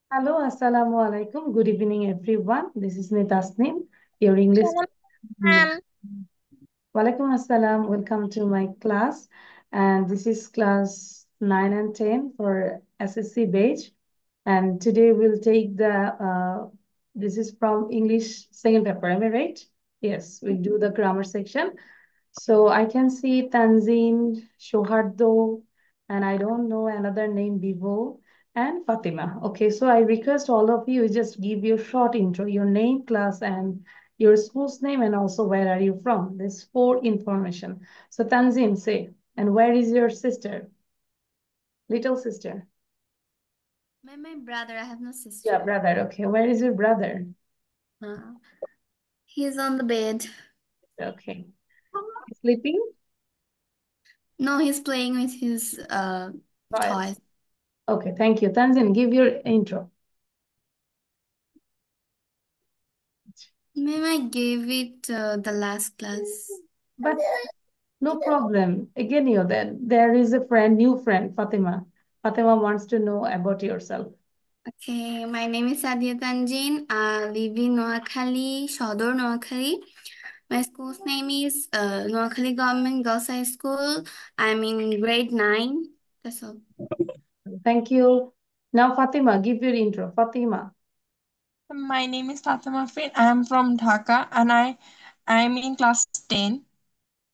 Hello, Assalamu alaikum. Good evening, everyone. This is Nitasnim, your English. Salam, ma'am. Walaikum Assalam. Welcome to my class. And this is class 9 and 10 for SSC batch. And today we'll take this is from English second paper. Am I right? Yes, we'll do the grammar section. So I can see Tanzeen, Shohardo, and I don't know another name, Vivo, and Fatima. Okay, so I request all of you just give your short intro, your name, class, and your school's name, and also where are you from. This four information. So Tanzeen, say, and where is your sister, little sister? My brother, I have no Yeah, sister. brother. Okay, where is your brother? Uh, he's on the bed. Okay, sleeping. No, he's playing with his Toys. toys. Okay, thank you. Tanzeen, give your intro. Ma'am, I gave it the last class. But no problem. Again, you then there is a friend, new friend, Fatima. Fatima wants to know about yourself. Okay, my name is Sadia Tanjin. I live in Noakhali, Shodor, Noakhali. My school's name is Noakhali Government Girls High School. I'm in grade 9. That's all. Thank you. Now, Fatima, give your intro. Fatima. My name is Fatima Fin. I am from Dhaka and I am in class 10.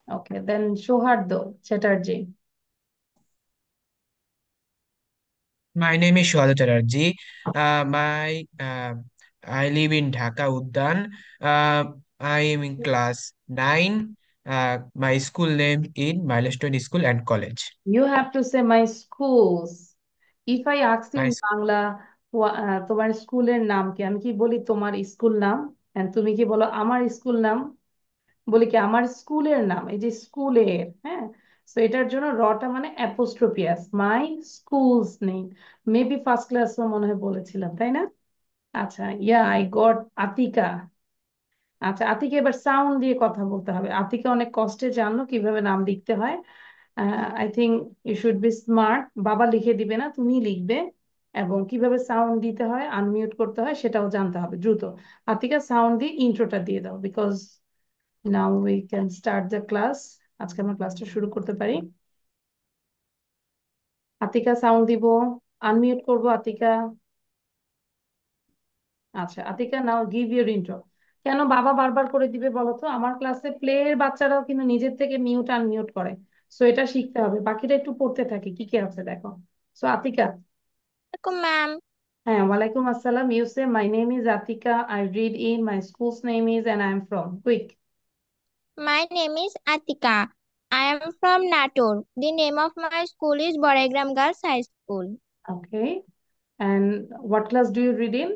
Okay, then Shohardo Chatterjee. My name is Shuhada Chatterjee. My I live in Dhaka Uddan. I am in class 9. My school name is Milestone School and College. You have to say my schools. If I ask you My in s- Bangla তোমার স্কুলের নাম কি, আমি কি বলি তোমার school নাম, and তুমি কি বলো আমার স্কুল নাম? বলি কি আমার স্কুলের নাম, এই যে স্কুলের, হ্যাঁ। তো এটার জন্য রটা মানে অ্যাপোস্ট্রোপিয়াস, মাই স্কুলস নেম। মেবি ফার্স্ট ক্লাসও মনে হয় বলেছিলাম, তাই না? আচ্ছা, ইয়া আই গট আতিকা। আচ্ছা, আতিকা এবার সাউন্ড দিয়ে কথা বলতে হবে। আতিকা অনেক কষ্টে জানলো কিভাবে নাম লিখতে হয়। I think you should be smart. বাবা লিখে দিবে না, তুমি লিখবে। এবং কিভাবে সাউন্ড দিতে হয়, আনমিউট করতে হয়, সেটাও জানতে হবে দ্রুত। আতিকা, সাউন্ড দিয়ে ইন্ট্রোটা দিয়ে দাও, because now we can start the class. আজকে আমরা ক্লাসটা শুরু করতে পারি। আতিকা, সাউন্ড দিব, আনমিউট করবো আতিকা। আচ্ছা আতিকা, নাও গিভ ইউর ইন্ট্রো। কেন বাবা বারবার করে দিবে বলো তো? আমার ক্লাসে প্লে এর বাচ্চারাও কিন্তু নিজের থেকে মিউট আনমিউট করে। সো এটা শিখতে হবে। বাকিটা একটু পড়তে থাকি কি কি আছে দেখো। সো আতিকা। Welcome, ma'am. হ্যাঁ, ওয়ালাইকুম আসসালাম। You say my name is Atika, I read in my schools name is, and I am from, quick. My name is Atika. I am from Natur. The name of my school is Boregram Girls High School. Okay, and what class do you read in?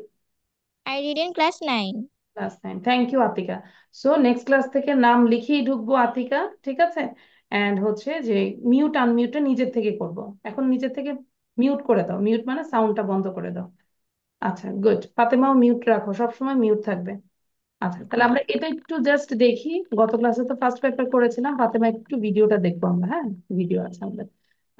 I read in class 9. Class 9। Thank you Atika. So next class থেকে নাম লিখেই ঢুকবো আতিকা, ঠিক আছে? And হচ্ছে যে mute আনমিউটটা নিজের থেকে করব। এখন নিজের থেকে মিউট করে দাও, মিউট মানে সাউন্ডটা বন্ধ করে দাও। আচ্ছা, গুড। ফাতেমাও মিউট রাখো, সবসময় মিউট থাকবে। আচ্ছা, তাহলে আমরা এটা একটু জাস্ট দেখি। গত ক্লাসে তো ফার্স্ট পেপার করেছিলাম, ফাতেমা একটু ভিডিওটা দেখবো আমরা, হ্যাঁ? ভিডিও আছে আমাদের।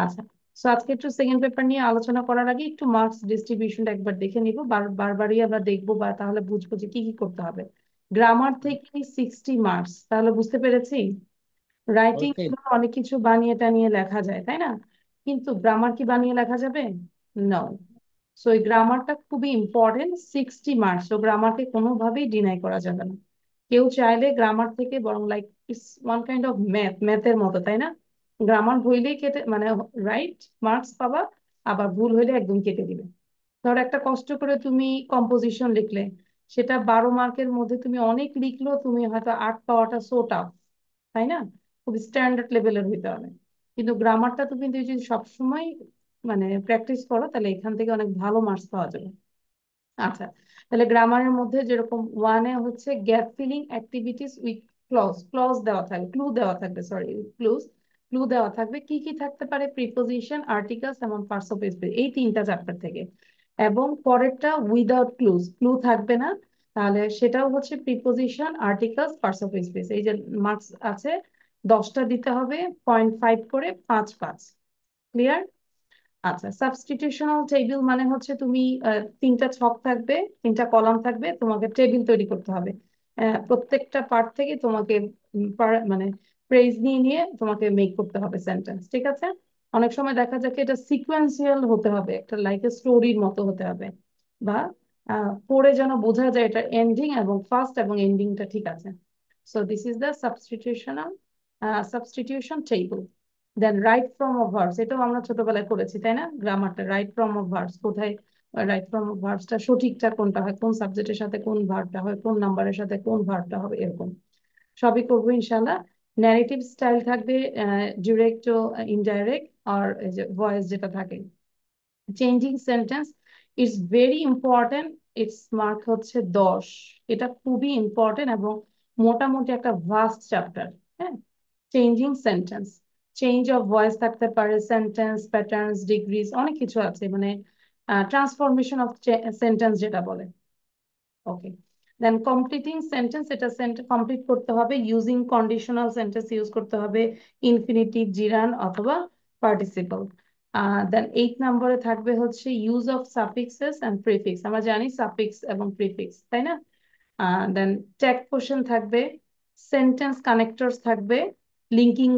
আচ্ছা, সো আজকে একটু সেকেন্ড পেপার নিয়ে আলোচনা করার আগে একটু মার্কস ডিস্ট্রিবিউশনটা একবার দেখে নিব। বারবারই আমরা দেখবো, বা তাহলে বুঝবো যে কি কি করতে হবে। গ্রামার থেকে 60 মার্কস, তাহলে বুঝতে পেরেছি। Writing Okay. অনেক কিছু বানিয়ে টানিয়ে লেখা যায়, তাই না? কিন্তু গ্রামার কি বানিয়ে লেখা যাবে? নো। সো এই গ্রামারটা খুবই ইম্পর্টেন্ট, 60 মার্কস। তো গ্রামারকে কোনোভাবেই ডিনাই করা যাবে না। কেউ চাইলে গ্রামার থেকে বরং like it's one kind of ম্যাথের মতো, তাই না? গ্রামার হইলেই কেটে মানে রাইট মার্কস পাবা, আবার ভুল হইলে একদম কেটে দিবে। ধরো একটা কষ্ট করে তুমি কম্পোজিশন লিখলে, সেটা 12 মার্কের মধ্যে তুমি অনেক লিখলো, তুমি হয়তো 8 পাওয়াটা সো টাফ, তাই না? খুব স্ট্যান্ডার্ড লেভেলের হইতে হবে। কিন্তু গ্রামারটা তুমি যদি সবসময় মানে প্র্যাকটিস করো, তাহলে এখান থেকে অনেক ভালো মার্কস পাওয়া যাবে। আচ্ছা, তাহলে গ্রামারের মধ্যে যেরকম ওয়ানে হচ্ছে gap filling activities with clause, clause দেওয়া থাকবে, ক্লু দেওয়া থাকবে, সরি, ক্লুজ, ক্লু দেওয়া থাকবে। কি কি থাকতে পারে? প্রিপোজিশন, আর্টিকেলস এবং পার্টস অফ স্পিচ, এই তিনটা চ্যাপ্টার থেকে। এবং পরেরটা উইদাউট ক্লুজ, ক্লু থাকবে না। তাহলে সেটাও হচ্ছে preposition, articles, parts of speech. এই যে মার্কস আছে 10টা দিতে হবে, 0.5 করে, 5 5। ক্লিয়ার? আচ্ছা, সাবস্টিটিউশনাল টেবিল মানে হচ্ছে তুমি তিনটা ছক থাকবে, তিনটা কলাম থাকবে, তোমাকে টেবিল তৈরি করতে হবে। প্রত্যেকটা পার্ট থেকে তোমাকে মানে ফ্রেজ নিয়ে নিয়ে তোমাকে মেক করতে হবে সেন্টেন্স, ঠিক আছে? অনেক সময় দেখা যায় কি এটা সিকোয়েন্সিয়াল হতে হবে, একটা লাইক এ স্টোরির মতো হতে হবে, বা পড়ে যেন বোঝা যায় এটা এন্ডিং এবং ফার্স্ট এবং এন্ডিংটা ঠিক আছে। So this is the substitution table. Then right form of verbs, এটাও আমরা ছোটবেলায় করেছি তাই না? গ্রামারটা রাইট ফ্রম অফ ভার্বস, কোথায় রাইট ফ্রম অফ ভার্বসটা সঠিকটা কোনটা হয়, কোন সাবজেক্টের সাথে কোন ভার্বটা হয়, কোন নাম্বারের সাথে কোন ভার্বটা হবে, এরকম সবই করবো ইনশাল্লাহ। ন্যারেটিভ স্টাইল থাকবে, ডিরেক্ট ও ইনডাইরেক্ট, আর এই যে ভয়েস যেটা থাকে। Changing sentence it's very important, it's mark হচ্ছে 10। এটা খুবই ইম্পর্টেন্ট এবং মোটামুটি একটা ভাস্ট চ্যাপ্টার। হ্যাঁ, changing sentence, change of voice থাকতে পারে, সেন্টেন্স প্যাটার্নস, ডিগ্রিজ, অনেক কিছু আছে, মানে ট্রান্সফরমেশন অফ সেন্টেন্স যেটা বলে। ওকে, দেন কমপ্লিটিং সেন্টেন্স, এটা কমপ্লিট করতে হবে ইউজিং কন্ডিশনাল সেন্টেন্স ইউজ করতে হবে, ইনফিনিটিভ, জিরান অথবা পার্টিসিপল। দেন 8 নম্বরে থাকবে হচ্ছে use of suffixes and prefix. আমরা জানি সাফিক্স এবং প্রিফিক্স, তাই না? দেন ট্যাগ কোশ্চেন থাকবে, সেন্টেন্স কানেক্টরস থাকবে, লিঙ্কিং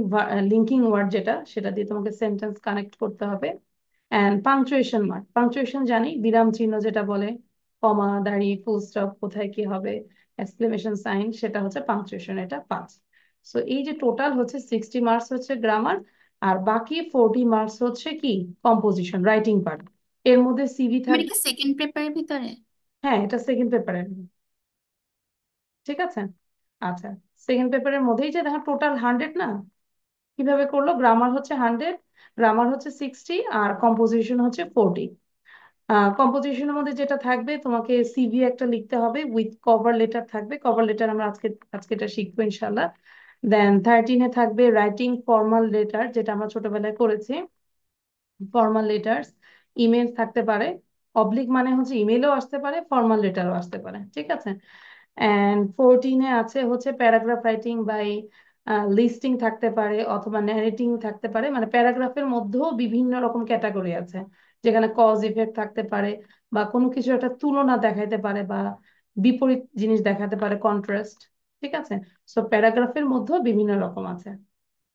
লিঙ্কিং ওয়ার্ড যেটা, সেটা দিয়ে তোমাকে সেন্টেন্স কানেক্ট করতে হবে। অ্যান্ড পাংচুয়েশন মার্ক, পাংচুয়েশন জানি বিরাম চিহ্ন যেটা বলে, কমা, দাঁড়ি, ফুল স্টপ, কোথায় কি হবে, এক্সক্লেমেশন সাইন, সেটা হচ্ছে পাংচুয়েশন, এটা 5। সো এই যে টোটাল হচ্ছে 60 মার্কস হচ্ছে গ্রামার, আর বাকি 40 মার্কস হচ্ছে কি কম্পোজিশন, রাইটিং পার্ট। এর মধ্যে সিভি মানে থাকবে। কি সেকেন্ড পেপারের ভিতরে? হ্যাঁ, এটা সেকেন্ড পেপারের, ঠিক আছে? আচ্ছা, সেকেন্ড পেপারের মধ্যেই যে দেখো টোটাল 100 না, কিভাবে করলো, গ্রামার হচ্ছে 100, গ্রামার হচ্ছে 60, আর কম্পোজিশন হচ্ছে 40। কম্পোজিশনের মধ্যে যেটা থাকবে, তোমাকে সিভি একটা লিখতে হবে, উইথ কভার লেটার থাকবে, কভার লেটার আমরা আজকে আজকে এটা শিখবো ইনশাল্লাহ। দেন 13-এ থাকবে রাইটিং ফর্মাল লেটার, যেটা আমরা ছোটবেলায় করেছি। ফর্মাল লেটার্স, ইমেল থাকতে পারে, অবলিক মানে হচ্ছে ইমেলও আসতে পারে, ফর্মাল লেটারও আসতে পারে, ঠিক আছে? এন্ড 14-এ আছে হচ্ছে প্যারাগ্রাফ রাইটিং বাই লিস্টিং থাকতে পারে, অথবা ন্যারেটিং থাকতে পারে, মানে প্যারাগ্রাফের মধ্যেও বিভিন্ন রকম ক্যাটাগরি আছে, যেখানে কজ ইফেক্ট থাকতে পারে, বা কোনো কিছু একটা তুলনা দেখাইতে পারে, বা বিপরীত জিনিস দেখাতে পারে, কন্ট্রাস্ট, ঠিক আছে? সো প্যারাগ্রাফের মধ্যেও বিভিন্ন রকম আছে।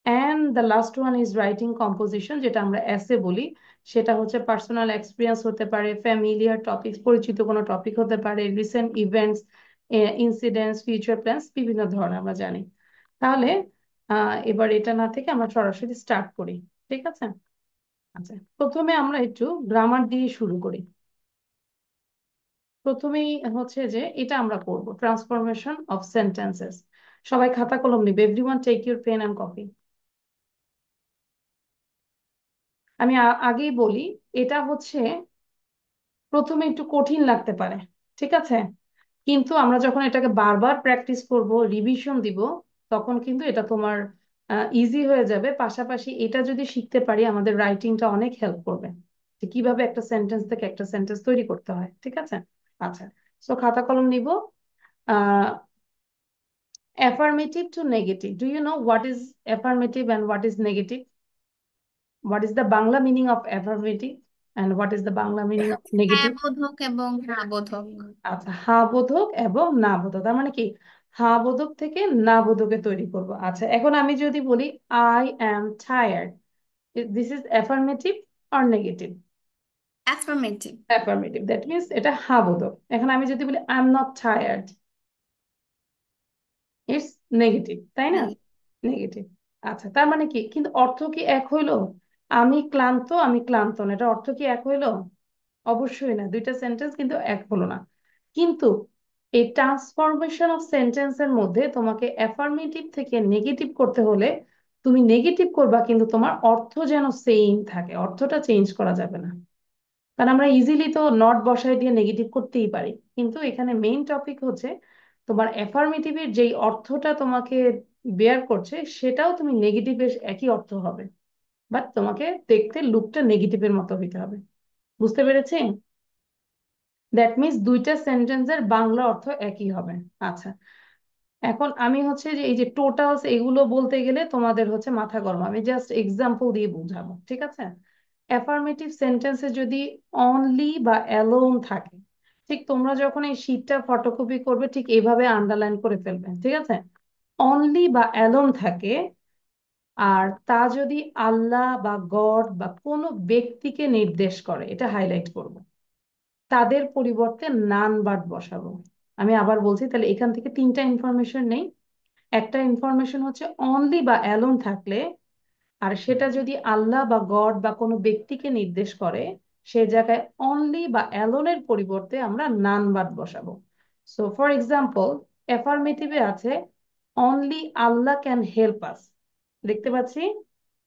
And the last one is writing composition, যেটা আমরা এসে বলি। সেটা হচ্ছে পার্সোনাল এক্সপিরিয়েন্স হতে পারে, ফ্যামিলিয়ার টপিক, পরিচিত কোনো টপিক হতে পারে, recent events, incidents, future plans, বিভিন্ন ধরনের আমরা জানি। তাহলে এবার এটা না থেকে আমরা সরাসরি স্টার্ট করি, ঠিক আছে? আচ্ছা, প্রথমে আমরা একটু গ্রামার দিয়ে শুরু করি। প্রথমেই হচ্ছে যে এটা আমরা করব ট্রান্সফরমেশন অফ সেন্টেন্সেস। সবাই খাতা কলম নিবে, everyone take your pen and copy. আমি আগেই বলি, এটা হচ্ছে প্রথমে একটু কঠিন লাগতে পারে, ঠিক আছে? কিন্তু আমরা যখন এটাকে বারবার প্র্যাকটিস করব, রিভিশন দিব, তখন কিন্তু এটা তোমার ইজি হয়ে যাবে। পাশাপাশি এটা যদি শিখতে পারি, আমাদের রাইটিংটা অনেক হেল্প করবে, যে কিভাবে একটা সেন্টেন্স থেকে একটা সেন্টেন্স তৈরি করতে হয়, ঠিক আছে? আচ্ছা, সো খাতা কলম নিব। আহ affirmative to negative, do you know what is affirmative and what is negative? What is the Bangla meaning of affirmative and what is the Bangla meaning of হ্যাঁ negative? বোধক এবং না বোধক। আচ্ছা, হা বোধক এবং না বোধক, তার মানে কি হা বোধক থেকে না বোধকে তৈরি করব। আচ্ছা, এখন আমি যদি বলি I am tired, this is affirmative or negative? Affirmative. Affirmative, that means এটা হা বোধক। এখন আমি যদি বলি I am not tired, it's negative, তাই না? নেগেটিভ। আচ্ছা, তার মানে কি, কিন্তু অর্থ কি এক হইলো? আমি ক্লান্ত, আমি ক্লান্ত না, এটা অর্থ কি এক হইলো? অবশ্যই না, দুইটা সেন্টেন্স কিন্তু এক হলো না। কিন্তু এই ট্রান্সফরমেশন অফ সেন্টেন্সের মধ্যে তোমাকে অ্যাফার্মেটিভ থেকে নেগেটিভ করতে হলে তুমি নেগেটিভ করবা, কিন্তু তোমার অর্থ যেন সেম থাকে, অর্থটা চেঞ্জ করা যাবে না। কারণ আমরা ইজিলি তো নট বসায় দিয়ে নেগেটিভ করতেই পারি, কিন্তু এখানে মেইন টপিক হচ্ছে তোমার অ্যাফার্মেটিভের যেই অর্থটা তোমাকে বেয়ার করছে, সেটাও তুমি নেগেটিভের একই অর্থ হবে, বাট তোমাকে দেখতে লুকটা নেগেটিভের মতো হইতে হবে। বুঝতে পেরেছি? দ্যাট মিনস দুইটা সেন্টেন্সের বাংলা অর্থ একই হবে। আচ্ছা, এখন আমি হচ্ছে যে এই যে টোটালস এগুলো বলতে গেলে তোমাদের হচ্ছে মাথা গরম, আমি জাস্ট এক্সাম্পল দিয়ে বুঝাবো, ঠিক আছে? অ্যাফার্মেটিভ সেন্টেন্সে যদি অনলি বা অ্যালোন থাকে, ঠিক তোমরা যখন এই শীটটা ফটোকপি করবে ঠিক এইভাবে আন্ডারলাইন করে ফেলবে, ঠিক আছে? অনলি বা অ্যালোন থাকে, আর তা যদি আল্লাহ বা গড বা কোনো ব্যক্তিকে নির্দেশ করে, এটা হাইলাইট করব, তাদের পরিবর্তে নান বাট বসাবো। আমি আবার বলছি, তাহলে এখান থেকে তিনটা ইনফরমেশন নেই। একটা ইনফরমেশন হচ্ছে অনলি বা অ্যালোন থাকলে, আর সেটা যদি আল্লাহ বা গড বা কোনো ব্যক্তিকে নির্দেশ করে, সে জায়গায় অনলি বা অ্যালোনের পরিবর্তে আমরা নান বাট বসাবো। সো ফর এক্সাম্পল, অ্যাফার্মেটিভে আছে অনলি আল্লাহ ক্যান হেল্প আস, দেখতে পাচ্ছি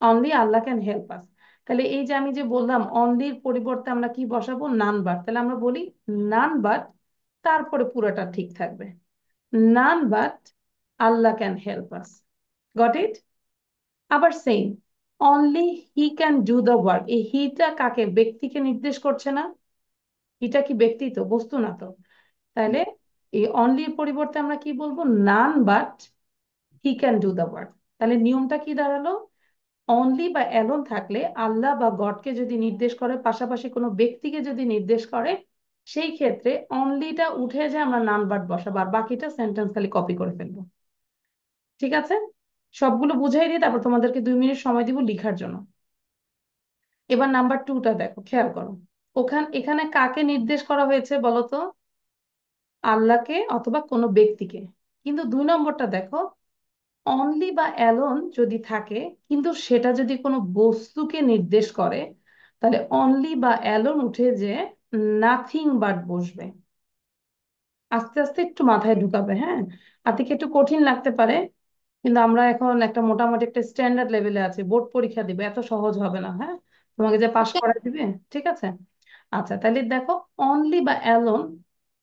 অনলি আল্লাহ ক্যান হেল্প আস। তাহলে এই যে আমি যে বললাম অনলির পরিবর্তে আমরা কি বসাবো, নান বাট, তাহলে আমরা বলি নান বাট, তারপরে পুরোটা ঠিক থাকবে, none but Allah can help us. Got it? আবার same, only he can do the work, এই হিটা কাকে, ব্যক্তিকে নির্দেশ করছে না? হিটা কি ব্যক্তি? তো বস্তু না তো। তাহলে এই অনলির পরিবর্তে আমরা কি বলবো, none but he can do the work. তাহলে নিয়মটা কি দাঁড়ালো, অনলি বা অ্যালোন থাকলে আল্লাহ বা গডকে যদি নির্দেশ করে, পাশাপাশি কোনো ব্যক্তিকে যদি নির্দেশ করে, সেই ক্ষেত্রে অনলিটা উঠে যায়, আমরা নান বাট বসাবো, আর বাকিটা সেন্টেন্স খালি কপি করে ফেলবো। ঠিক আছে? সবগুলো বুঝাই দিয়ে তারপর তোমাদেরকে 2 মিনিট সময় দিব লিখার জন্য। এবার নাম্বার 2টা দেখো, খেয়াল করো। এখানে কাকে নির্দেশ করা হয়েছে বলো তো? আল্লাহকে অথবা কোনো ব্যক্তিকে। কিন্তু 2 নম্বরটা দেখো, অনলি বা অ্যালোন যদি থাকে কিন্তু সেটা যদি কোনো বস্তুকে নির্দেশ করে, তাহলে অনলি বা অ্যালোন উঠে যে নাথিং বাট বসবে। আস্তে আস্তে একটু মাথায় ঢুকাবে, হ্যাঁ? আতিকে একটু কঠিন লাগতে পারে, কিন্তু আমরা এখন একটা মোটামুটি একটা স্ট্যান্ডার্ড লেভেলে আছি, বোর্ড পরীক্ষা দিবে, এত সহজ হবে না, হ্যাঁ? তোমাকে যে পাশ Okay. করাই দিবে। ঠিক আছে? আচ্ছা, তাহলে দেখো, অনলি বা অ্যালোন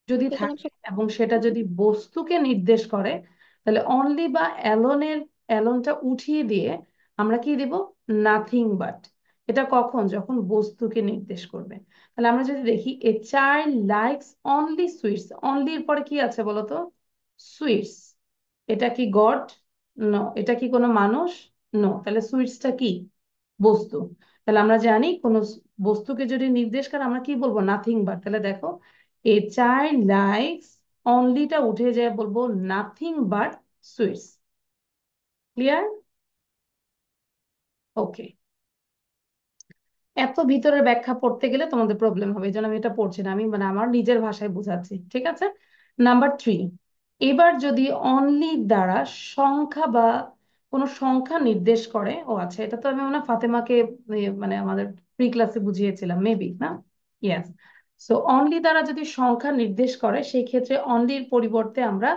যদি থাকে এবং সেটা যদি বস্তুকে নির্দেশ করে, তাহলে অনলি বা অ্যালোনটা উঠিয়ে দিয়ে আমরা কি দিব, নাথিং বাট। এটা কখন, যখন বস্তুকে নির্দেশ করবে। তাহলে আমরা যদি দেখি, a child likes only sweets, অনলির পরে কি আছে বলতো, সুইটস। এটা কি গড? নো। এটা কি কোনো মানুষ? নো। তাহলে সুইটসটা কি, বস্তু। তাহলে আমরা জানি কোনো বস্তুকে যদি নির্দেশ করে আমরা কি বলবো, নাথিং বাট। তাহলে দেখো, এ চাইল্ড লাইকস, অনলিটা উঠে যায়, বলবো নাথিং বাট সুইটস। ক্লিয়ার? ওকে। এত ভিতরের ব্যাখ্যা পড়তে গেলে তোমাদের প্রবলেম হবে, এই জন্য আমি এটা পড়ছি না, আমি মানে আমার নিজের ভাষায় বোঝাচ্ছি। ঠিক আছে? নাম্বার 3, এবার যদি অনলি দ্বারা সংখ্যা বা কোনো সংখ্যা নির্দেশ করে, ও আচ্ছা, এটা তো আমি মনে হয় ফাতেমাকে মানে আমাদের প্রি ক্লাসে বুঝিয়েছিলাম মেবি, না? ইয়েস। সো অনলি দ্বারা যদি সংখ্যা নির্দেশ করে, সেই ক্ষেত্রে অনলির পরিবর্তে আমরা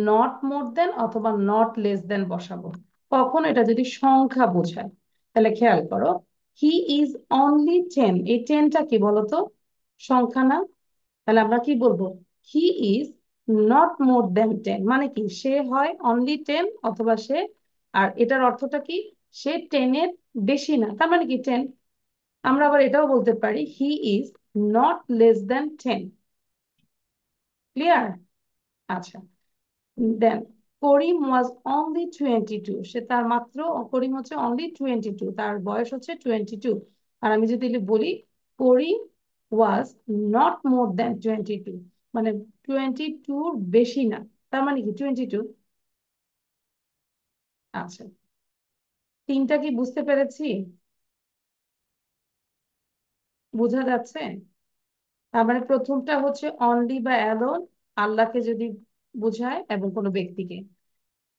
নট মোর দেন অথবা নট লেস দেন বসাবো, কখন, এটা যদি সংখ্যা বোঝায়। তাহলে খেয়াল করো, হি ইজ অনলি 10, এই 10টা কি বলতো, সংখ্যা না? তাহলে আমরা কি বলবো, হি ইজ নট মোর দেন 10, মানে কি, সে হয় অনলি 10 অথবা সে, আর এটার অর্থটা কি, সে 10-এর বেশি না, তার মানে কি 10। আমরা আবার এটাও বলতে পারি, he is not less then 10। Clear? আচ্ছা, দেন করিম ওয়াজ অনলি 22, সে তার মাত্র, করিম হচ্ছে অনলি 22, তার বয়স হচ্ছে 22। আর আমি যদি বলি করিম ওয়াজ নট মোর দ্যান 22, মানে 22 বেশি না, তার মানে কি 22। আচ্ছা, তিনটা কি বুঝতে পেরেছি? বোঝা যাচ্ছে? তার মানে প্রথমটা হচ্ছে অনলি বা অ্যালোন, আল্লাহকে যদি বোঝায় এবং কোনো ব্যক্তিকে।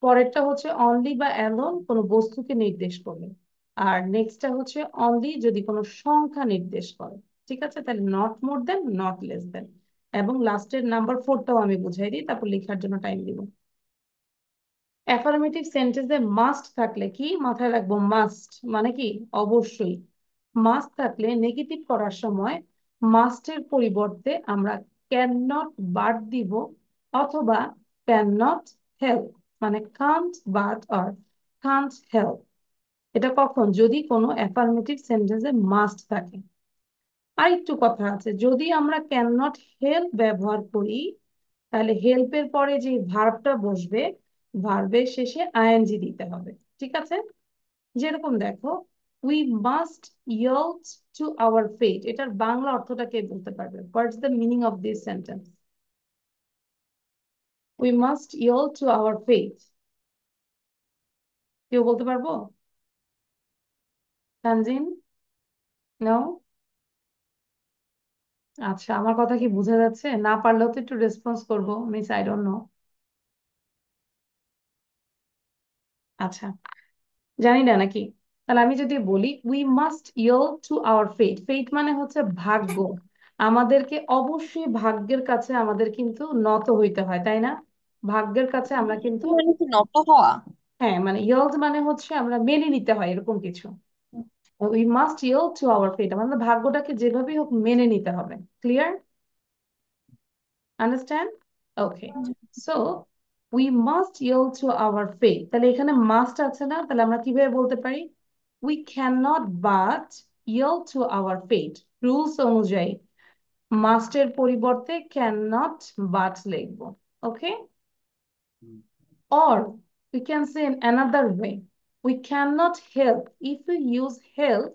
পরেরটা হচ্ছে অনলি বা অ্যালোন কোনো বস্তুকে নির্দেশ করে। আর নেক্সটটা হচ্ছে অনলি যদি কোনো সংখ্যা নির্দেশ করে। ঠিক আছে? তাহলে not more than, not less than. এবং লাস্টের নাম্বার 4টাও আমি বুঝাই দিই, তারপর লেখার জন্য টাইম দিব। অ্যাফার্মেটিভ সেন্টেন্সে মাস্ট থাকলে কি মাথায় রাখবো, মাস্ট মানে কি, অবশ্যই। মাস্ট থাকলে নেগেটিভ করার সময় মাস্টের পরিবর্তে আমরা ক্যান নট বাট দিব, অথবা ক্যান নট হেল্প, মানে Kant but or can't help. এটা কখন, যদি কোনো অ্যাফার্মেটিভ সেন্টেন্সে মাস্ট থাকে। আর একটু কথা আছে, যদি আমরা ক্যান নট হেল্প ব্যবহার করি, তাহলে হেল্পের পরে যে ভার্বটা বসবে, ভার্বের শেষে আইএনজি দিতে হবে। ঠিক আছে? যেরকম দেখো, we must yield to our fate, এটার বাংলা অর্থটা কে বলতে পারবে? What's the meaning of this sentence? We must yield to our fate, কেউ বলতে পারবো? তানজিন? নো? আচ্ছা, আমার কথা কি বোঝা যাচ্ছে? না পারলেও তো একটু রেসপন্স করবো, মিস আই ডোন্ট নো। আচ্ছা, জানি না নাকি? তাহলে আমি যদি বলি we must yield to our fate, ফেট মানে হচ্ছে ভাগ্য। আমাদেরকে অবশ্যই ভাগ্যের কাছে আমাদের কিন্তু নত হইতে হয়, তাই না? ভাগ্যের কাছে আমরা কিন্তু, মানে কি নত হওয়া? হ্যাঁ, মানে yield মানে হচ্ছে আমরা মেনে নিতে হয় এরকম কিছু। We must yield to our fate, আমাদের ভাগ্যটাকে যেভাবেই হোক মেনে নিতে হবে। Clear? Understand? Okay, so we must yield to our fate, তাহলে এখানে মাস্ট আছে না? তাহলে আমরা কিভাবে বলতে পারি? We can not but yield to our fate, rules অনুযায়ী মাস্টের পরিবর্তে ক্যান নট বাট লিখবো। ওকে, or we can say in another way, we cannot help, if we use help,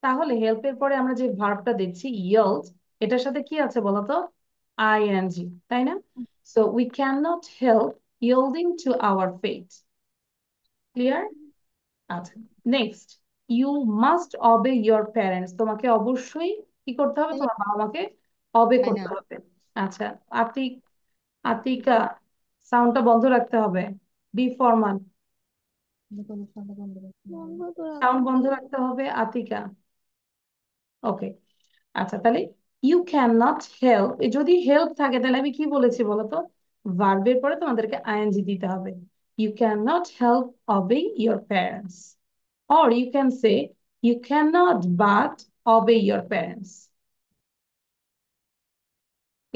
তাহলে help এর পরে আমরা যে ভার্বটা দিচ্ছি yield, এটার সাথে কি আছে বলতো? ing, তাই না? So we cannot help yielding to our fate. Clear? আচ্ছা, next, you must obey your parents, তোমাকে অবশ্যই কি করতে হবে? তোমার বাবা মাকে obey তাই না? করতে হবে। আচ্ছা, আতিক, আতিকা, সাউন্ডটা বন্ধ রাখতে হবে, বি ফরমান, সাউন্ড বন্ধ রাখতে হবে আতিকা। ওকে, আচ্ছা, তাহলে ইউ ক্যান নট হেল্প, যদি হেল্প থাকে তাহলে আমি কি বলেছি বলতো? ভার্বের পরে তোমাদেরকে আইএনজি দিতে হবে। You can not help obey your parents, or you can say you cannot but obey your parents.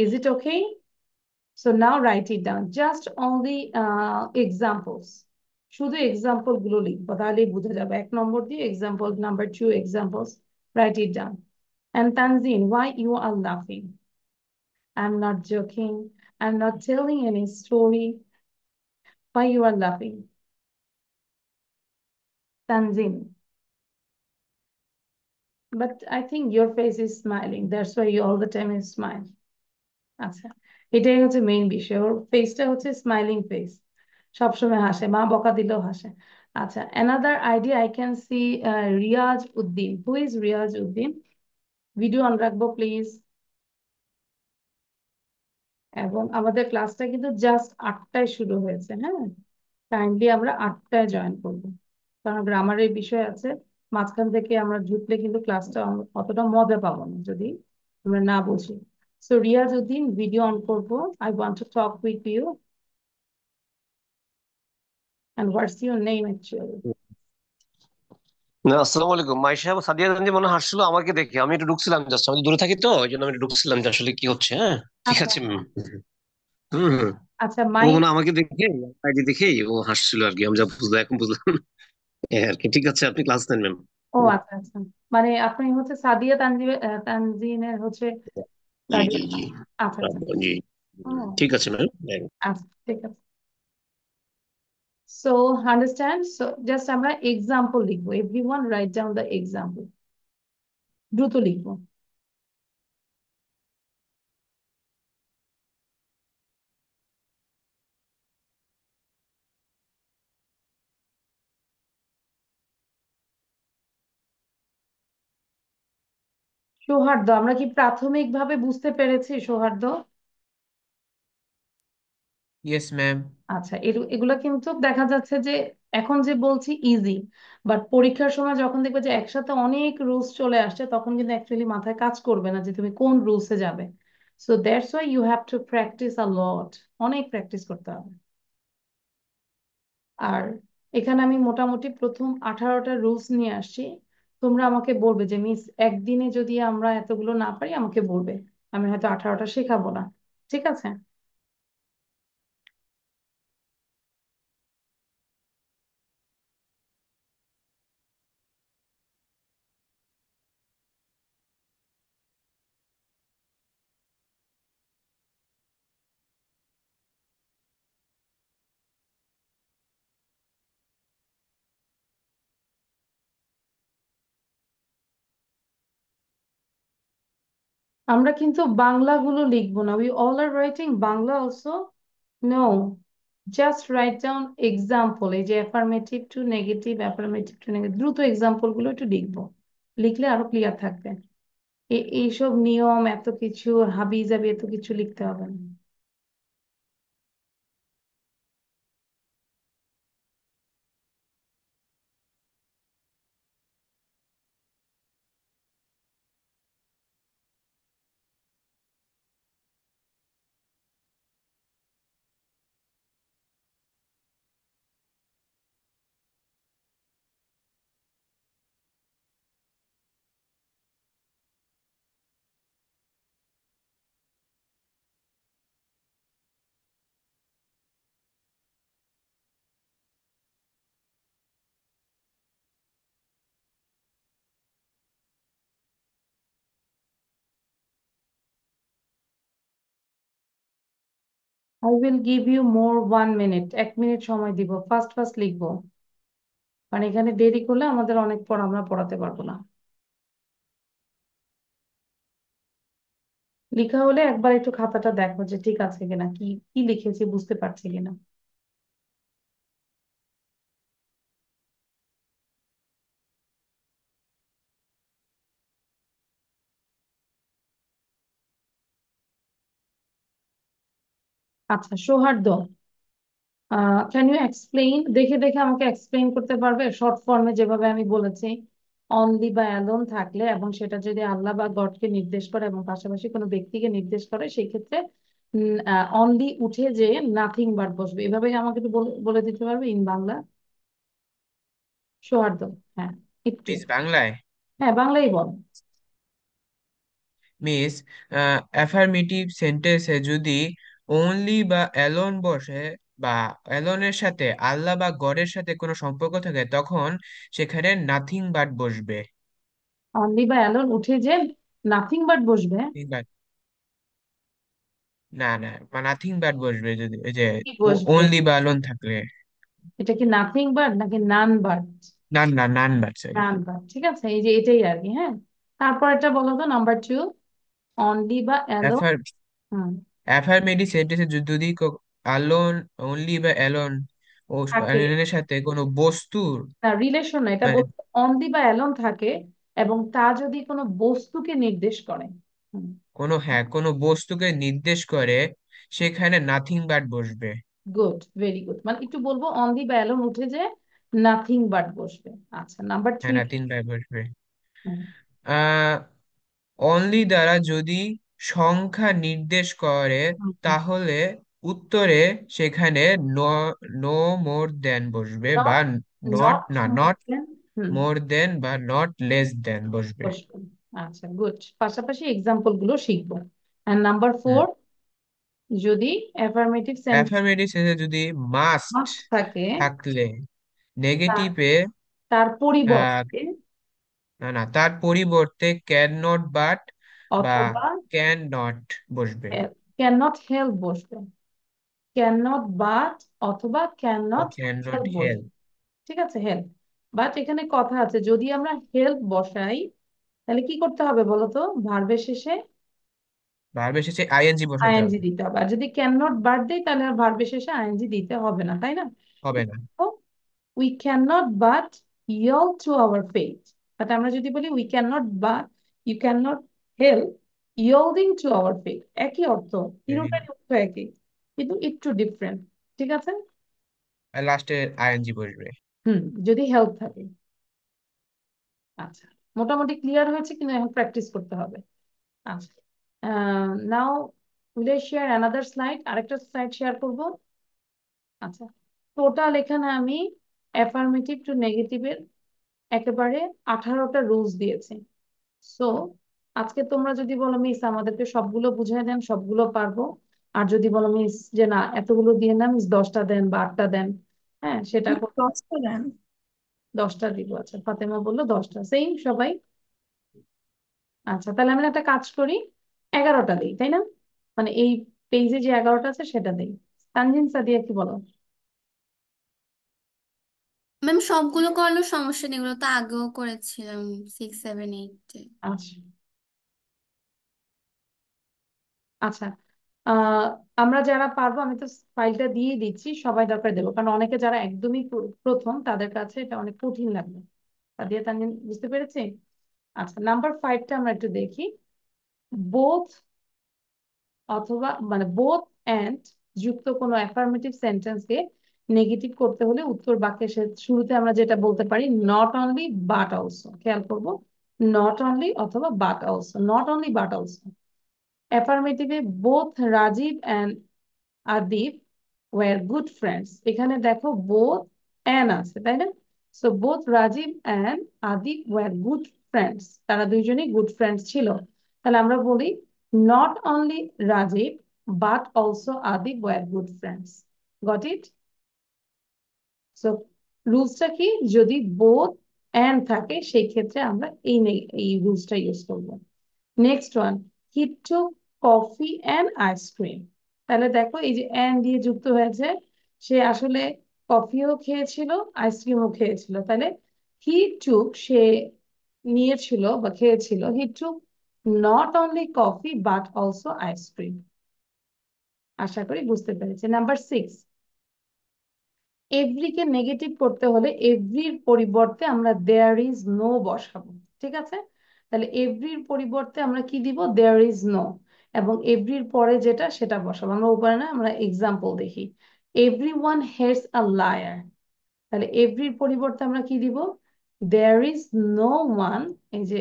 Is it okay? So now write it down, just only examples, শুধু এক্সাম্পল গুলো লিখবো, তাহলেই বোঝা যাবে। 1 নম্বর দিয়ে example, number 2 examples, write it down. And Tanzeen, why you are laughing? I'm not joking, I'm not telling any story. Why you are laughing, Tanzeen? But I think your face is smiling, that's why you all the time is smile. আচ্ছা, এটাই হচ্ছে main বিষয়, ওর ফেসটা হচ্ছে smiling face, সবসময় হাসে, মা বকা দিলেও হাসে। আচ্ছা, another idea I can see Riaz Uddin, who is Riaz Uddin? Video on রাখবো প্লিজ। এবং আমাদের ক্লাসটা কিন্তু জাস্ট 8টায় শুরু হয়েছে, হ্যাঁ, কাইন্ডলি আমরা 8টায় জয়েন করবো, কারণ গ্রামারের বিষয় আছে, মাঝখান থেকে আমরা ঢুকলে কিন্তু ক্লাসটা অতটা মজা পাবো না যদি আমরা না বুঝি। So Riaz Uddin, video on করবো, I want to talk with you. And what's your name actually? না, আসসালামু আলাইকুম। মাইশা সাদিয়া জানজি মনে হয় হাসছিল আমাকে দেখে, আমি একটু ঢুকছিলাম, জাস্ট আমি তো দূরে থাকি, তো এই জন্য আমি একটু ঢুকছিলাম যে আসলে কি হচ্ছে। হ্যাঁ, ঠিক আচ্ছা, আছে। হুম হুম। আচ্ছা, ও মাই, মনে হয় আমাকে দেখে, আইডি দেখেই ও হাসছিল আর কি, আমি যা বুঝলাম, এখন বুঝলাম। এই আর কি, ঠিক আছে, আপনি ক্লাস নেন ম্যাম। ও আচ্ছা আচ্ছা, মানে আপনি হচ্ছে সাদিয়া তানজিনের হচ্ছে জি গার্ডিয়ান। জি জি। আচ্ছা আচ্ছা, জি। ও ঠিক আছে ম্যাম। আচ্ছা, ঠিক আছে। সো আন্ডারস্ট্যান্ড, সো জাস্ট আমরা এক্সাম্পল লিখবো, everyone write down the example, দ্রুত লিখবো। সৌহার্দ্য, আমরা কি প্রাথমিকভাবে বুঝতে পেরেছি সৌহার্দ্য? Yes ma'am. আচ্ছা, এগুলো কিন্তু দেখা যাচ্ছে যে এখন যে বলছি ইজি, বাট পরীক্ষার সময় যখন দেখবে যে একসাথে অনেক রুলস চলে আসছে, তখন কিন্তু অ্যাকচুয়ালি মাথায় কাজ করবে না যে তুমি কোন রুলসে যাবে। So that's why you have to practice a lot, অনেক প্র্যাকটিস করতে হবে। আর এখানে আমি মোটামুটি প্রথম 18টা রুলস নিয়ে আসছি, তোমরা আমাকে বলবে যে মিস একদিনে যদি আমরা এতগুলো না পারি আমাকে বলবে, আমি হয়তো 18টা শেখাবো না, ঠিক আছে? আমরা কিন্তু বাংলাগুলো লিখবো না, we all are writing Bangla also. No, just write down example, এই যে affirmative to negative, affirmative to negative, দ্রুত এক্সাম্পল গুলো একটু লিখবো, লিখলে আরো ক্লিয়ার থাকবে। এইসব নিয়ম এত কিছু হাবি জাবি এত কিছু লিখতে হবে না। I will give you more 1 minute, 1 minute সময় দিব, ফার্স্ট ফার্স্ট লিখবো, কারণ এখানে দেরি করলে আমাদের অনেক পর আমরা পড়াতে পারবো না। লেখা হলে একবার একটু খাতাটা দেখো যে ঠিক আছে কিনা, কি কি লিখেছি বুঝতে পারছি কিনা। আচ্ছা সৌহার্দ্য, ক্যান ইউ এক্সপ্লেইন, দেখে দেখে আমাকে এক্সপ্লেইন করতে পারবে শর্ট ফর্মে যেভাবে আমি বলেছি? অনলি বা অ্যালোন থাকলে এবং সেটা যদি আল্লাহ বা গডকে নির্দেশ করে এবং পাশাপাশি কোনো ব্যক্তিকে নির্দেশ করে, সেই ক্ষেত্রে অনলি উঠে যে নাথিং বাট বসবে, এভাবে আমাকে একটু বলে দিতে পারবে ইন বাংলা? সৌহার্দ্য, হ্যাঁ একটু, মিস বাংলায়? হ্যাঁ বাংলাই বল। মিস, অ্যাফার্মেটিভ সেন্টেন্সে যদি অনলি বা অ্যালোন বসে বা অ্যালোনের সাথে আল্লাহ বা গডের সাথে কোনো সম্পর্ক থাকে, তখন সেখানে নাথিং বাট বসবে। অনলি বা অ্যালোন উঠে যে নাথিং বাট বসবে? Nothing but- না না, নাথিং বাট বসবে যদি ওই যে কি বসবে? অনলি বা অ্যালোন থাকলে। এটা কি নাথিং বাট নাকি নান বাট? না না, none but, sorry. None but, ঠিক আছে, এই যে এটাই আর কি। হ্যাঁ, তারপর এটা বলো তো, নাম্বার 2, অনলি বা অ্যালোন। হুম, অ্যাফার্মেটিভ সেন্টেন্সে যদি অ্যালোন, অনলি বা অ্যালোন ও থাকে অ্যালোনের সাথে কোনো বস্তুর না, রিলেশন না, এটা মানে বলতে অনলি বা অ্যালোন থাকে এবং তা যদি কোনো বস্তুকে নির্দেশ করে। হুম, কোনো, হ্যাঁ, কোনো বস্তুকে নির্দেশ করে, সেখানে নাথিং বাট বসবে। গুড, ভেরি গুড, মানে একটু বলবো অনলি বা অ্যালোন উঠে যে নাথিং বাট বসবে। আচ্ছা নাম্বার হ্যাঁ, 3। নাথিং বাট বসবে। আহ অনলি দ্বারা যদি সংখ্যা নির্দেশ করে, তাহলে উত্তরে সেখানে নো মোর দেন বসবে, বা নট, নট, নট না, মোর নট দেন। হুম, মোর দেন বা নট লেস দেন বসবে। বসবে। আচ্ছা গুড, পাশাপাশি এক্সাম্পল গুলো শিখবো। এন্ড নাম্বার হুম। 4, যদি অ্যাফার্মেটিভ সেন্টেন্স অ্যাফার্মেটিভ সেন্সে যদি মাস্ট মাস্ট থাকে, থাকলে তা- নেগেটিভে, তার আহ পরিবর্তে না না, তার পরিবর্তে ক্যান নট বাট বা অথবা ক্যান নট বসবে। ক্যান নট হেল্প বসবে, ক্যান নট বাট অথবা ক্যান ও নট ক্যান নট হেল্প বসবে। হেল্প। ঠিক আছে, হেল্প। বাট এখানে কথা আছে, যদি আমরা হেল্প বসাই তাহলে কি করতে হবে বলো তো? ভার্বের শেষে ভার্বের শেষে আইএনজি বসাতে আইএনজি হবে। দিতে হবে, আর যদি ক্যান নট বাট দেই তাহলে আর ভার্বের শেষে আইএনজি দিতে হবে না, তাই না? হবে না। We can not but yield to our fate, but আমরা যদি বলি we can not but you can not help yielding to our fate, একই অর্থ, তিনটারই অর্থ একই, কিন্তু একটু ডিফারেন্ট। ঠিক আছে। লাস্টে আইএনজি বসবে। হুম, যদি হেল্প থাকে। আচ্ছা, মোটামুটি ক্লিয়ার হয়েছে, কিন্তু এখন প্র্যাকটিস করতে হবে। আচ্ছা, now will I share another slide, আরেকটা স্লাইড শেয়ার করব। আচ্ছা, টোটাল এখানে আমি অ্যাফার্মেটিভ টু নেগেটিভের একেবারে 18টা রুলস দিয়েছি। সো আজকে তোমরা যদি বলো মিস আমাদেরকে সবগুলো বুঝিয়ে দেন, সবগুলো পারবো, আর যদি বলো মিস যে না এতগুলো দিয়ে না মিস 10টা দেন বা 8টা দেন, হ্যাঁ সেটা দশটা দেন। 10টা দিব। আচ্ছা ফাতেমা বললো 10টা, সেম সবাই। আচ্ছা তাহলে আমরা একটা কাজ করি, 11টা দিই, তাই না? মানে এই পেজে যে 11টা আছে সেটা দিই। তানজিন সাদিয়া কি বলো? ম্যাম সবগুলো করলেও সমস্যা নেই, এগুলো তো আগেও করেছিলাম 6, 7, 8-এ। আচ্ছা আচ্ছা, আহ আমরা যারা পারবো, আমি তো ফাইলটা দিয়ে দিচ্ছি, সবাই দরকার দেবো, কারণ অনেকে যারা একদমই প্রথম তাদের কাছে এটা অনেক কঠিন লাগবে। সাদিয়া তানভীর, বুঝতে পেরেছি? আচ্ছা, নাম্বার 5টা আমরা একটু দেখি। বোথ অথবা মানে বোথ এন্ড যুক্ত কোনো অ্যাফার্মেটিভ সেন্টেন্সকে নেগেটিভ করতে হলে উত্তর বাক্যের শুরুতে আমরা যেটা বলতে পারি, নট অনলি বাট অলসো। খেয়াল করবো, নট অনলি অথবা but also, not only but also. অ্যাফার্মেটিভে both Rajiv and Adip were good friends, এখানে দেখো বোথ অ্যান্ড আছে, তাই না? So both Rajiv and Adip were good friends, তারা দুইজনই গুড ফ্রেন্ডস ছিল। তাহলে আমরা বলি not only Rajiv but also Adip were good friends. Got it? So রুলসটা কি, যদি বোথ অ্যান্ড থাকে সেই ক্ষেত্রে আমরা এই রুলসটা ইউজ করবো। Next one, he took coffee and ice cream. তাহলে দেখো এই যে অ্যান্ড দিয়ে যুক্ত হয়েছে, সে আসলে কফিও খেয়েছিল, আইসক্রিমও খেয়েছিল। তাহলে হি টুক, সে নিয়েছিল বা খেয়েছিল, he took not only coffee but also ice cream. আশা করি বুঝতে পেরেছি। নাম্বার 6, এভরিকে নেগেটিভ করতে হলে এভরির পরিবর্তে আমরা দেয়ার ইজ নো বসাবো। ঠিক আছে? তাহলে এভরির পরিবর্তে আমরা কি দিব? There is no. এবং এভরির পরে যেটা সেটা বসাবো। আমরা উপরে না, আমরা এক্সাম্পল দেখি। Everyone hates a liar. তাহলে এভরির পরিবর্তে আমরা কি দিব? There is no one. এই যে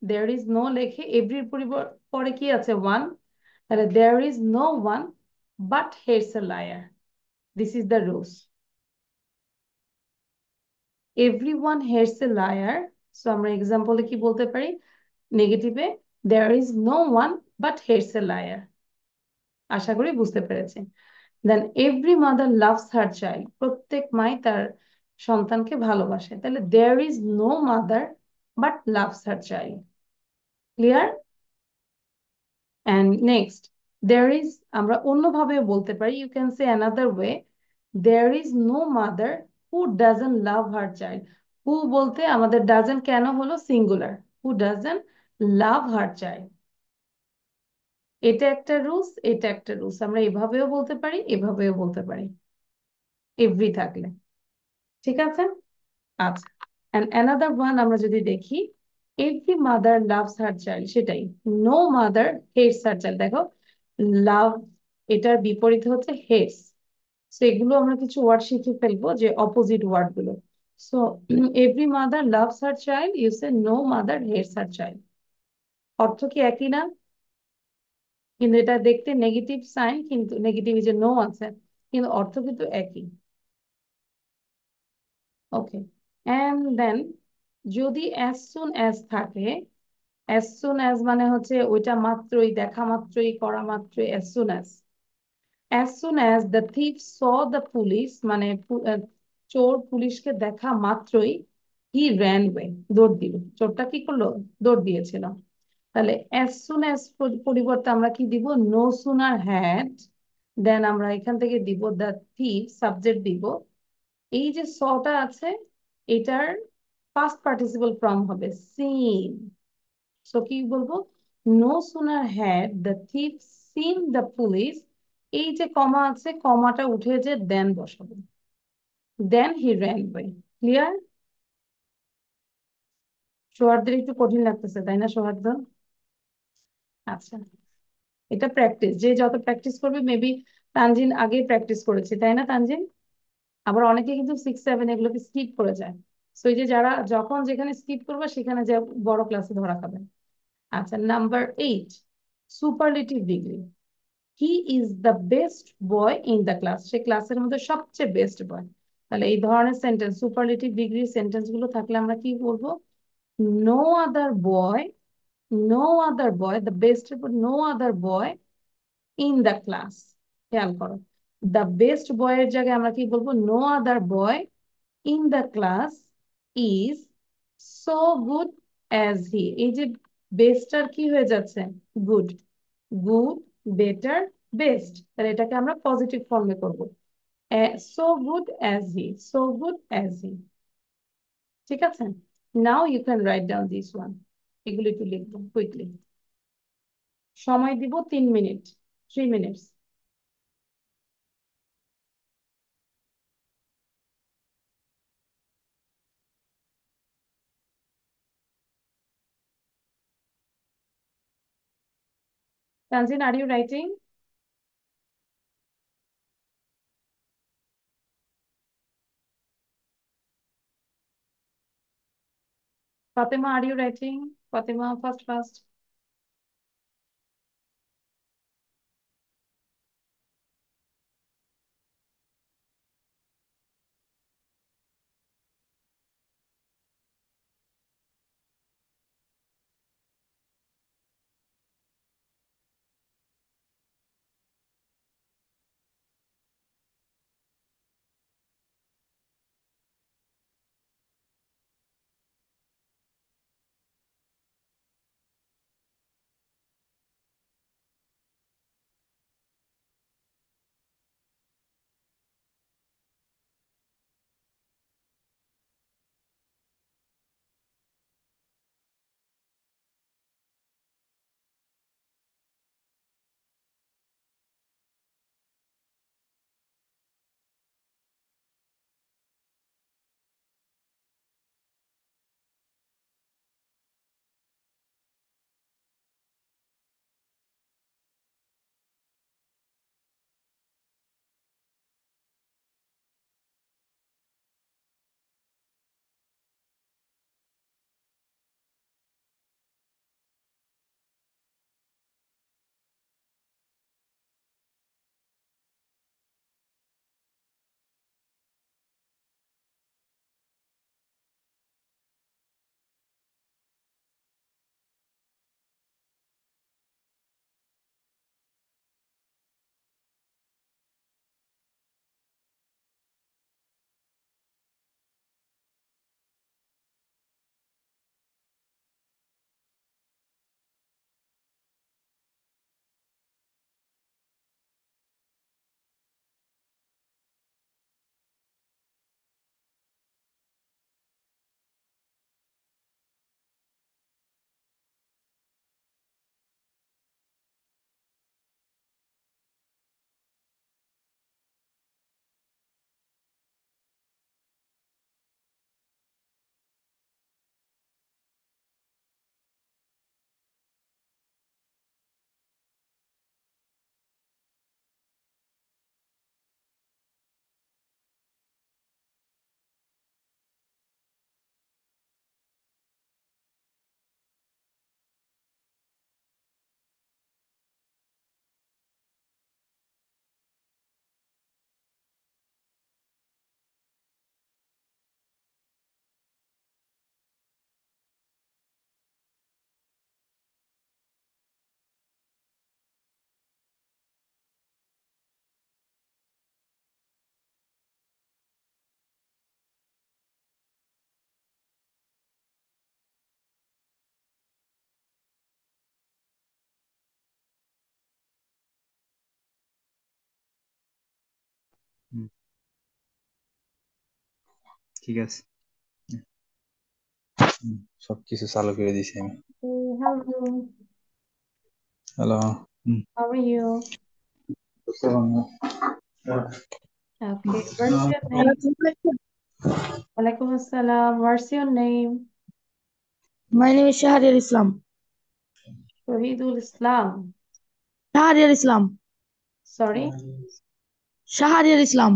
দেয়ার ইজ নো লেখে এভরির পরে কি আছে? ওয়ান। তাহলে there is no one but hates a liar. This is the rules. Everyone hates a liar. So আমরা এক্সাম্পলে কি বলতে পারি? নেগেটিভে there is no one but hates a liar. আশা করি বুঝতে পেরেছি। Then every mother loves her child. প্রত্যেক মাই তার সন্তানকে ভালোবাসে। তাহলে there is no mother but loves her child. Clear? And next, there is আমরা অন্যভাবে বলতে পারি, you can say another way, there is no mother who doesn't love her child. Who বলতে আমাদের ডাজন্ট কেন হলো? Singular. Who doesn't love her child. এটা একটা রুলস, এটা একটা রুলস। আমরা এভাবেও বলতে পারি, এভাবেও বলতে পারি এভরি থাকলে। ঠিক আছে? আচ্ছা, and another one আমরা যদি দেখি, every mother loves her child, সেটাই, no mother hates her child। দেখো লাভ, এটার বিপরীত হচ্ছে হেটস। সো এগুলো আমরা কিছু ওয়ার্ড শিখে ফেলবো, যে অপোজিট ওয়ার্ড গুলো। So every mother loves her child, you say no mother hates her child. অর্থ কি একই না? কিন্তু এটা দেখতে নেগেটিভ সাইন, কিন্তু নেগেটিভ যে নো আছে, কিন্তু অর্থ কিন্তু একই। ওকে, এন্ড দেন যদি অ্যাজ সুন অ্যাজ থাকে, অ্যাজ সুন অ্যাজ মানে হচ্ছে ওইটা মাত্রই, দেখা মাত্রই, করা মাত্রই as soon as. As soon as the thief saw the police, মানে চোর পুলিশকে দেখা মাত্রই হি র্যান ওয়ে, দৌড় দিল। চোরটা কি করলো? দৌড় দিয়েছিল। তাহলে অ্যাজ সুন অ্যাজ পরিবর্তে আমরা কি দিব? নো সুনার হ্যাড, দেন আমরা এখান থেকে দিব দ্য থিফ, সাবজেক্ট দিব। এই যে সটা আছে, এটার পাস্ট পার্টিসিপল ফর্ম হবে সিন। সো কি বলবো? No sooner had the thief seen the police, এই যে কমা আছে, কমাটা উঠে যে দেন বসাবো, then he ran away. Clear? সৌহার্দের একটু কঠিন লাগতেছে, তাই না সৌহার্দ? আচ্ছা, এটা প্র্যাকটিস, যে যত প্র্যাকটিস করবে, মেবি তানজিন আগে প্র্যাকটিস করেছে, তাই না তানজিন? আবার অনেকে কিন্তু 6, 7 এগুলোকে স্কিপ করে যায়। সো এই যে যারা যখন যেখানে স্কিপ করবে সেখানে যে বড় ক্লাসে ধরা খাবে। আচ্ছা, number 8, superlative degree. He is the best boy in the class, সে ক্লাসের মধ্যে সবচেয়ে বেস্ট বয়। তাহলে এই ধরনের সেন্টেন্স, সুপারলেটিভ ডিগ্রি সেন্টেন্স গুলো থাকলে আমরা কি বলবো? No other boy, no other boy, the best, no other boy in the class. খেয়াল করো, দ্য বেস্ট বয়ের জায়গায় আমরা কি বলবো? No other boy in the class is so good as he. এই যে বেস্টার কি হয়ে যাচ্ছে? গুড। Good, better, best. তাহলে এটাকে আমরা পজিটিভ ফর্মে করবো, so good as he, so good as he. ঠিক আছে? Now you can write down this one. এগুলো একটু লিখবো কুইকলি, সময় দিব 3 minute. 3 minutes. Tanzin, are you writing? Fatima, are you writing? Fatima, fast. হুম, ঠিক আছে। সবকিছু চালু করে দিছি আমি। Hello, hello. how are you? Okay, what's your name? Walaikum Assalam. What's your name? My name is Shahriar Islam. Shahidul Islam. Shahriar Islam. Sorry. Shahriar Islam.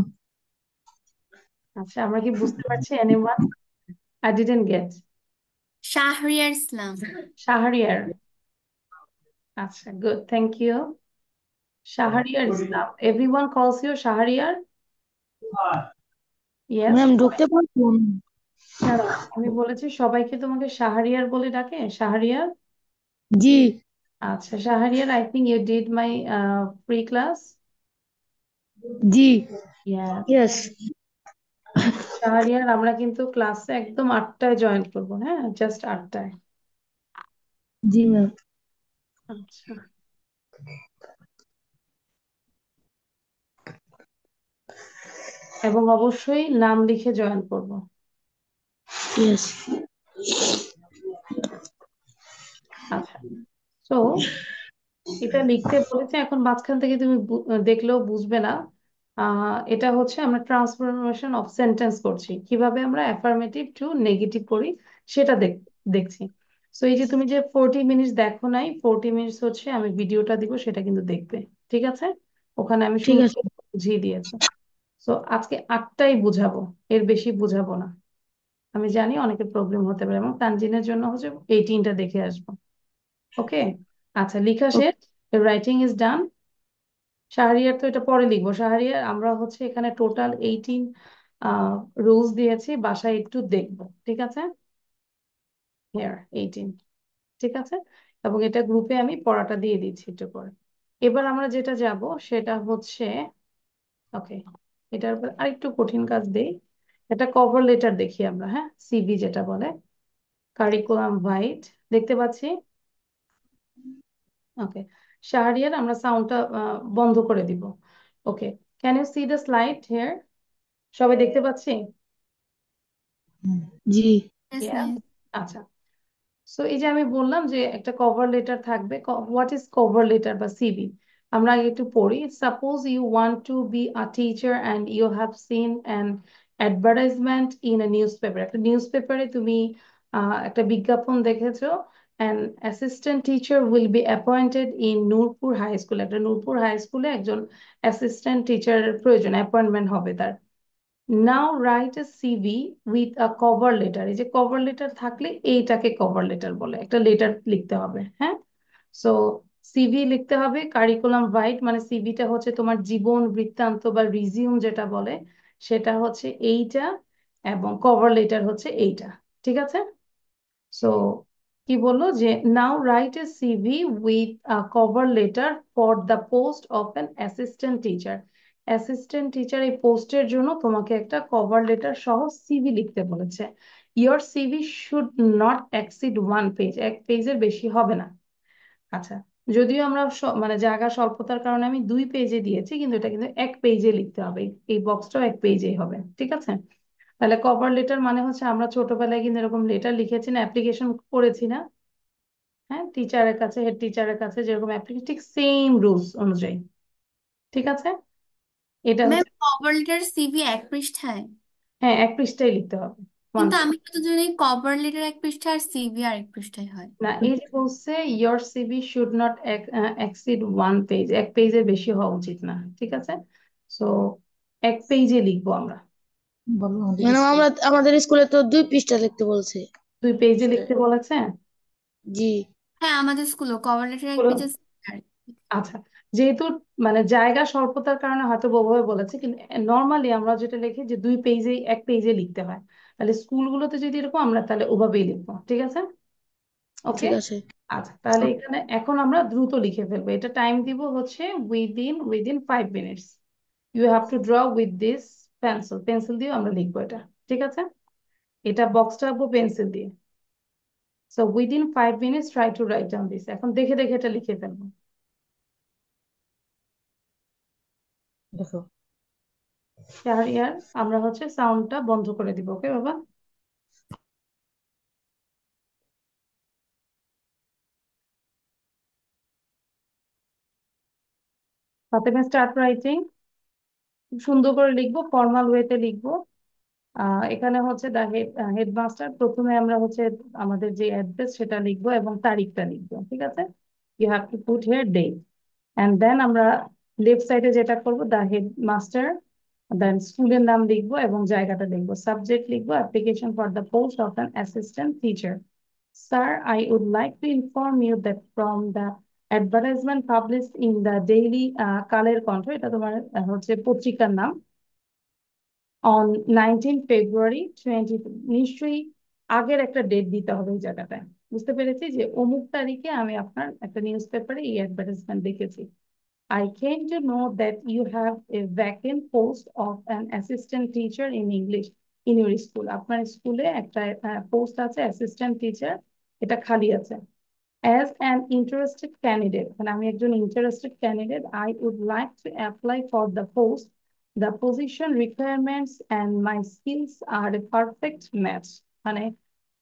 আচ্ছা, আমরা কি বুঝতে পারছি anyone? I didn't get. Shahriar Islam. Shahriar. আচ্ছা, good. Thank you. Shahriar Islam. Everyone calls you Shahriar? Yes. Ma'am ঢুকতে পারবো? না, না, আমি বলেছি সবাইকে তোমাকে শাহরিয়ার বলে ডাকে, শাহরিয়ার। জি আচ্ছা, Shahriar, I think you did my free class. G Yes. Yes Shahriar, আমরা কিন্তু ক্লাসে একদম 8টায় জয়েন করবো, হ্যাঁ, জাস্ট 8টায়। জি ম্যাম আচ্ছা, এবং অবশ্যই নাম লিখে জয়েন করবো। ইয়েস আচ্ছা, তো এটা লিখতে বলেছে, এখন মাঝখান থেকে তুমি দেখলেও বুঝবে না। এটা হচ্ছে আমরা ট্রান্সফরমেশন অফ সেন্টেন্স করছি, কিভাবে আমরা অ্যাফার্মেটিভ টু নেগেটিভ করি সেটা দেখছি। সো এই যে তুমি যে 40 মিনিটস দেখো নাই, 40 মিনিটস হচ্ছে আমি ভিডিওটা দিব, সেটা কিন্তু দেখবে। ঠিক আছে, ওখানে আমি ঠিক সুন্দর আছে। করে বুঝিয়ে দিয়েছি। সো আজকে 8টাই বুঝাবো, এর বেশি বুঝাবো না। আমি জানি অনেকের প্রবলেম হতে পারে, এবং তানজিনের জন্য হচ্ছে 18টা দেখে আসবো। ওকে, আচ্ছা লেখা ও- শেষ, রাইটিং ইজ ডান। শাহরিয়ার তো এটা পরে লিখবো। শাহরিয়ার আমরা হচ্ছে এখানে টোটাল 18 রুলস দিয়েছি, বাসায় একটু দেখবো। ঠিক আছে, হেয়ার 18। ঠিক আছে, এবং এটা গ্রুপে আমি পড়াটা দিয়ে দিচ্ছি একটু পরে। এবার আমরা যেটা যাব সেটা হচ্ছে, ওকে, এটার উপর আরেকটু কঠিন কাজ দেই। এটা কভার লেটার দেখি আমরা, হ্যাঁ, সিভি যেটা বলে, কারিকুলাম ভাইট, দেখতে পাচ্ছি। ওকে, শাহরিয়ার আমরা সাউন্ডটা বন্ধ করে দিব। Okay, can you see the slide here? সবাই দেখতে পাচ্ছি? জি। Yes, Yeah. miss. আচ্ছা, সো এই যে আমি বললাম যে একটা কভার লেটার থাকবে। হোয়াট ইজ কভার লেটার বা সিভি? আমরা আগে একটু পড়ি। Suppose you want to be a teacher and you have seen an advertisement in a newspaper. একটা নিউজ পেপারে তুমি একটা বিজ্ঞাপন দেখেছো, an assistant teacher will be appointed in Nurpur high school. একটা নূরপুর হাই স্কুলে একজন অ্যাসিস্ট্যান্ট টিচারের প্রয়োজন, অ্যাপয়েন্টমেন্ট হবে তার। Now write a CV with a cover letter. এই যে কভার লেটার থাকলে এইটাকে কভার লেটার বলে, একটা লেটার লিখতে হবে। হ্যাঁ, সো সিভি লিখতে হবে কারিকুলাম ভাইট, মানে সিভিটা হচ্ছে তোমার জীবন বৃত্তান্ত বা রিজিউম যেটা বলে, সেটা হচ্ছে এইটা, এবং কভার লেটার হচ্ছে এইটা। ঠিক আছে, সো কি বললো যে now write a CV with a cover letter for the post of an assistant teacher. Assistant teacher এই পোস্টের জন্য তোমাকে একটা কভার লেটার সহ সিভি লিখতে বলেছে। Your CV should not exceed 1 page, 1 পেজের বেশি হবে না। আচ্ছা, যদিও আমরা মানে জায়গা স্বল্পতার কারণে আমি 2 পেজে দিয়েছি, কিন্তু এটা কিন্তু 1 পেজে লিখতে হবে। এই বক্সটাও 1 পেজেই হবে। ঠিক আছে, তাহলে কভার লেটার মানে হচ্ছে, আমরা ছোটবেলায় কিন্তু এরকম লেটার লিখেছি না, অ্যাপ্লিকেশন করেছি না, হ্যাঁ, টিচারের কাছে, হেড টিচারের কাছে যেরকম অ্যাপ্লিকেশন, ঠিক সেম রুলস অনুযায়ী। ঠিক আছে, এটা ম্যাম, হচ্ছে, কভার লেটার সিভি 1 পৃষ্ঠায়? হ্যাঁ, 1 পৃষ্ঠায় লিখতে হবে, ওয়ান। কিন্তু আমি তো জানি কভার লেটার 1 পৃষ্ঠা আর সিভি আরেক 1 পৃষ্ঠায় হয়। না, এই যে বলছে your CV should not exceed 1 page, 1 পেজের বেশি হওয়া উচিত না। ঠিক আছে, সো 1 পেজে লিখবো আমরা। ম্যাডাম, আমাদের স্কুলে তো 2 পৃষ্ঠা লিখতে বলছে। 2 পেজে লিখতে বলেছে। জি। হ্যাঁ, আমাদের স্কুলও কভার লেটার এক বলো। পেজে আর আচ্ছা, যেহেতু মানে জায়গা স্বল্পতার কারণে হয়তো ওভাবে বলেছে, কিন্তু নর্মালি আমরা যেটা লিখি যে 2 পেজেই, 1 পেজে লিখতে হয়। তাহলে স্কুলগুলোতে যদি এরকম, আমরা তাহলে ওভাবেই লিখবো। ঠিক আছে, ওকে। ঠিক আছে। আচ্ছা, তাহলে এখানে এখন আমরা দ্রুত লিখে ফেলবো। এটা টাইম দিব হচ্ছে within 5 minutes. You have to draw with this pencil, pencil দিয়ে আমরা লিখবো এটা। ঠিক আছে, এটা বক্সটা আঁকবো পেন্সিল দিয়ে। So within 5 minutes try to write down this. এখন দেখে দেখে এটা লিখে ফেলবো। দেখো। শাহরিয়ার, আমরা হচ্ছে সাউন্ডটা বন্ধ করে দিব। ওকে বাবা, ফাতেমা স্টার্ট রাইটিং। সুন্দর করে লিখবো, ফর্মাল ওয়েতে লিখবো। এখানে হচ্ছে দা হেডমাস্টার, প্রথমে আমরা হচ্ছে আমাদের যে অ্যাড্রেস সেটা লিখবো এবং তারিখটা লিখবো। ঠিক আছে, you have to put here date, and then আমরা লেফট সাইডে যেটা করবো, দা হেডমাস্টার, দেন স্কুলের নাম লিখবো এবং জায়গাটা লিখবো। সাবজেক্ট লিখবো application for the post of an assistant teacher. Sir, I would like to inform you that from the advertisement published in the daily Kaler Kantho, এটা তোমার হচ্ছে পত্রিকার নাম, on 19 ফেব্রুয়ারি 20, নিশ্চয়ই আগের একটা ডেট দিতে হবে এই জায়গাটায়। বুঝতে পেরেছি যে অমুক তারিখে আমি আপনার একটা নিউজ পেপারে এই অ্যাডভার্টাইজমেন্ট দেখেছি। I came to know that you have a vacant post of an assistant teacher in English in your school. আপনার স্কুলে একটা পোস্ট আছে অ্যাসিস্ট্যান্ট টিচার, এটা খালি আছে। As an interested candidate, মানে আমি একজন interested candidate, I would like to apply for the post. The position requirements and my skills are a perfect match. মানে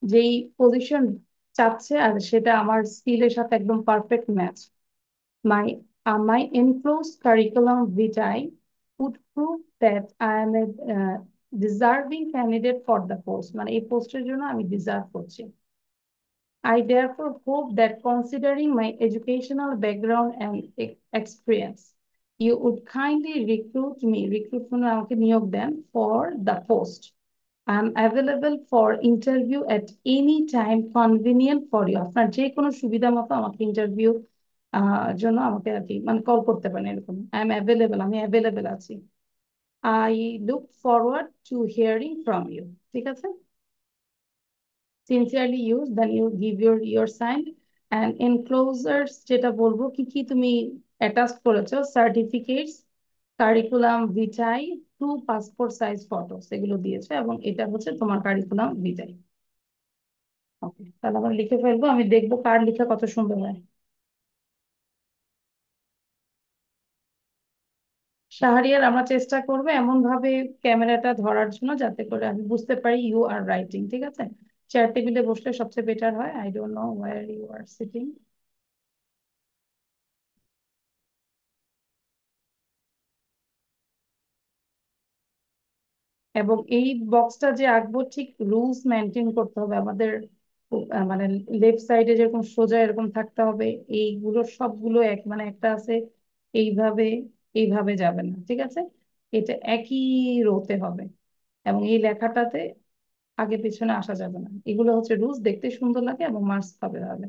যেই পজিশন চাচ্ছে আর সেটা আমার স্কিলের সাথে একদম perfect match. My enclosed curriculum vitae would prove that I am a deserving candidate for the post. মানে এই পোস্টের জন্য আমি ডিজার্ভ করছি। I therefore hope that considering my educational background and experience, you would kindly recruit মানে আমাকে নিয়োগ দেন for the post. I am available for interview at any time convenient for you. আপনার যে কোনো সুবিধা মতো আমাকে ইন্টারভিউ জন্য আমাকে আর কি মানে কল করতে পারেন এরকম। আই এম অ্যাভেলেবল, আমি অ্যাভেলেবল আছি। I look forward to hearing from you. ঠিক আছে, sincerely yours, then you give your sign and enclosures যেটা বলবো কি কি তুমি অ্যাটাচ করেছো, certificates, curriculum vitae, 2 passport size photos এগুলো দিয়েছে এবং এটা হচ্ছে তোমার কারিকুলাম ভিটাই। ওকে, তাহলে আমরা লিখে ফেলবো, আমি দেখবো কার লেখা কত সুন্দর হয়। শাহরিয়ার, আমরা চেষ্টা করবো এমন ভাবে ক্যামেরাটা ধরার জন্য যাতে করে আমি বুঝতে পারি ইউ আর রাইটিং। ঠিক আছে, চেয়ার টেবিলে বসলে সবচেয়ে বেটার হয়। I don't know where you are sitting. এবং এই বক্সটা যে আঁকবো ঠিক রুলস মেনটেন করতে হবে আমাদের। মানে লেফট সাইডে যেরকম সোজা এরকম থাকতে হবে, এইগুলো সবগুলো এক মানে একটা আছে এইভাবে, এইভাবে যাবে না। ঠিক আছে, এটা একই রোতে হবে এবং এই লেখাটাতে আগে পিছনে আসা যাবে না। এগুলো হচ্ছে রুলস, দেখতে সুন্দর লাগে এবং মার্কস পাবে তাহলে।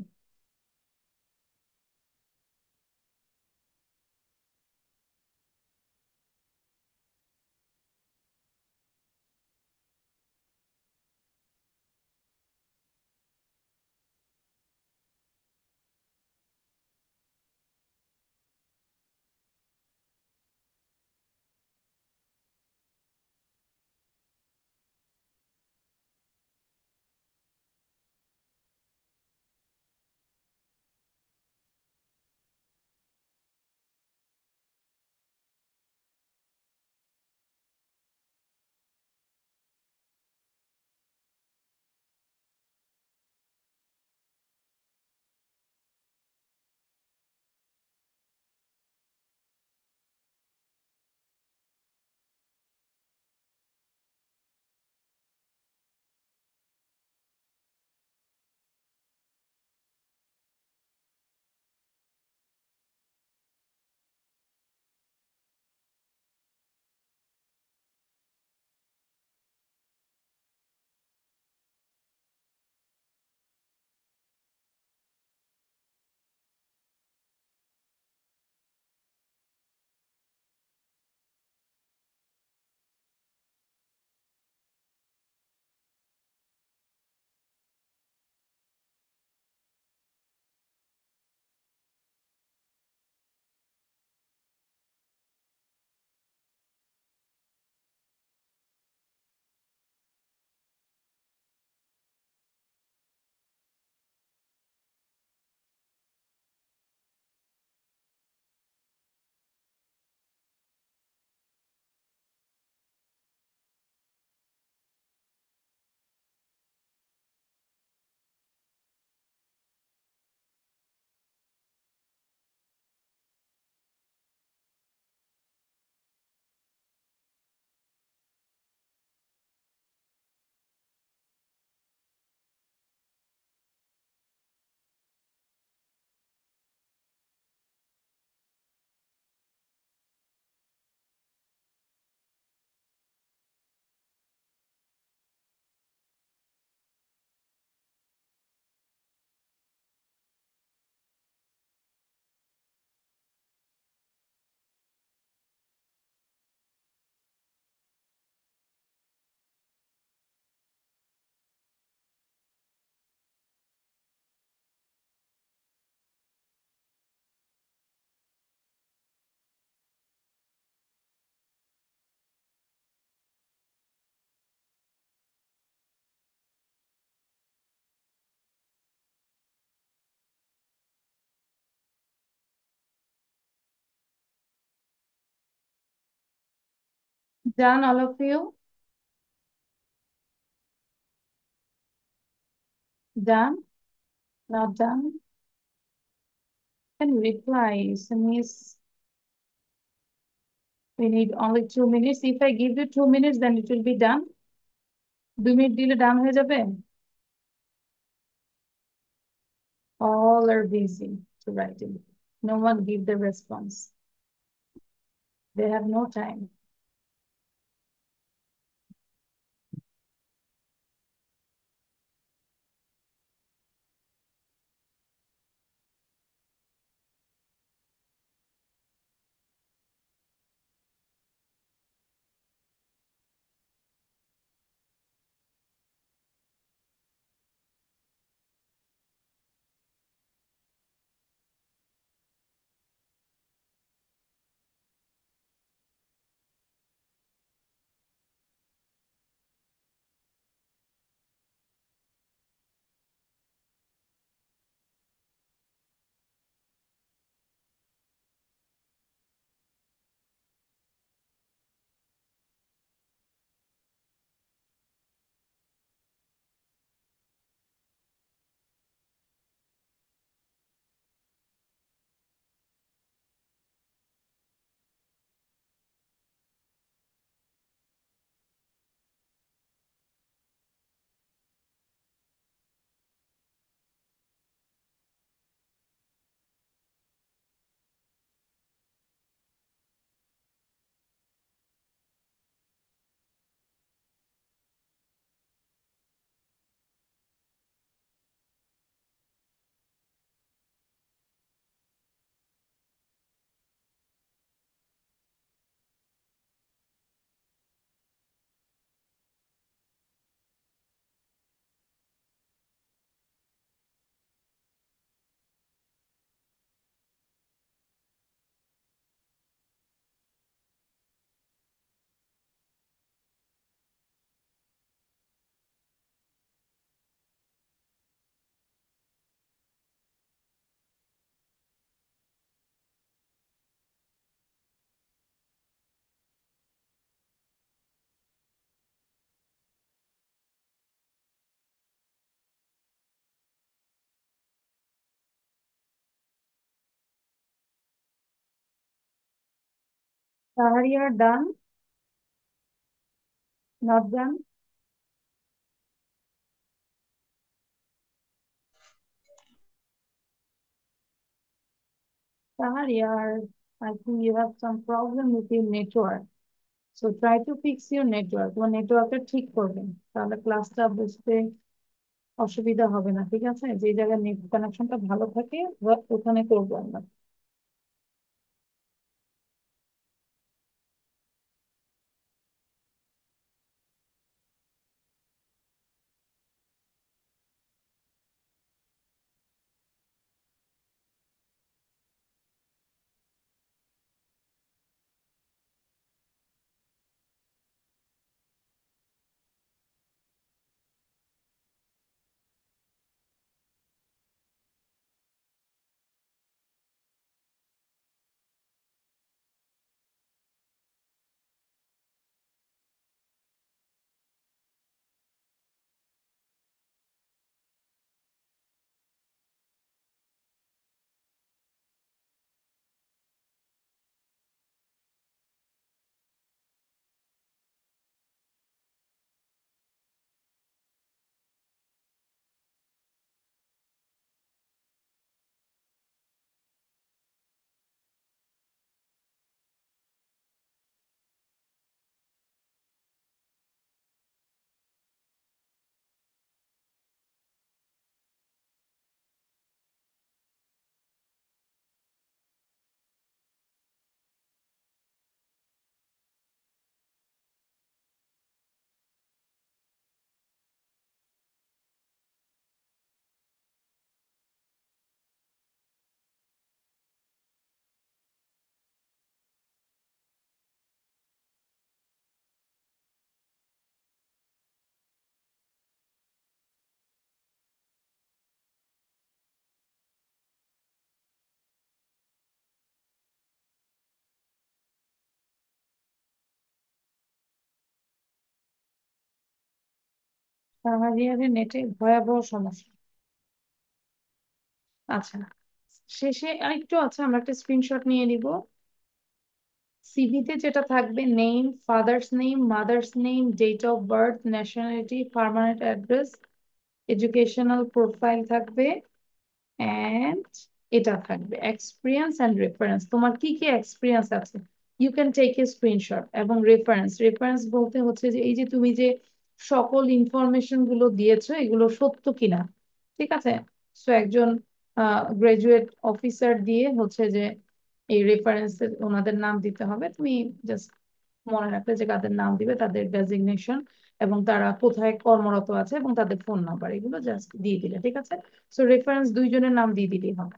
Done, all of you? Done? Not done? Can reply, Miss. We need only 2 minutes. If I give you 2 minutes, then it will be done. 2 minute দিলে ডান হয়ে যাবে? All are busy to writing. No one give the response. They have no time. Sahari done? Not done? Sahari, I think you have some problem with your network. So try to fix your network. তোমার নেটওয়ার্কটা ঠিক করবেন, তাহলে ক্লাসটা বুঝতে অসুবিধা হবে না। ঠিক আছে, যে জায়গায় নেট কানেকশনটা ভালো থাকে ওখানে করবো আমরা। সাহারিয়ারের নেটে ভয়াবহ সমস্যা। আচ্ছা, শেষে আরেকটু আছে, আমরা একটা স্ক্রিনশট নিয়ে নিব। সিভিতে যেটা থাকবে, name, father's name, mother's name, date of birth, nationality, permanent address, educational profile থাকবে, অ্যান্ড এটা থাকবে এক্সপিরিয়েন্স অ্যান্ড রেফারেন্স। তোমার কি কি এক্সপিরিয়েন্স আছে, you can take a screenshot. এবং রেফারেন্স, রেফারেন্স বলতে হচ্ছে যে এই যে তুমি যে সকল ইনফরমেশন গুলো দিয়েছো এগুলো সত্য কিনা, ঠিক আছে? সো একজন গ্রাজুয়েট অফিসার দিয়ে হচ্ছে যে এই রেফারেন্সে ওনাদের নাম দিতে হবে। তুমি জাস্ট মনে রাখলে যে কাদের নাম দিবে, তাদের ডেজিগনেশন এবং তারা কোথায় কর্মরত আছে এবং তাদের ফোন নাম্বার, এগুলো জাস্ট দিয়ে দিলে, ঠিক আছে? সো রেফারেন্স দুইজনের নাম দিয়ে দিলেই হবে।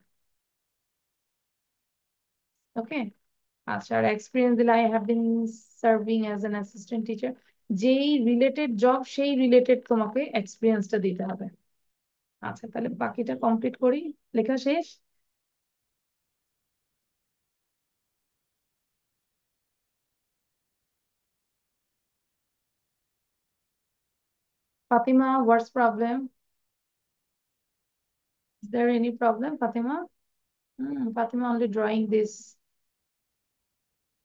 ওকে। আচ্ছা, আর এক্সপিরিয়েন্স দিলে I have been serving as an assistant teacher, যেই রিলেটেড জব সেই রিলেটেড তোমাকে এক্সপিরিয়েন্সটা দিতে হবে। আচ্ছা, তাহলে বাকিটা কমপ্লিট করি। লেখা শেষ? Fatima, what's problem? Is there any problem, Fatima? Fatima only drawing this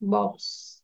box.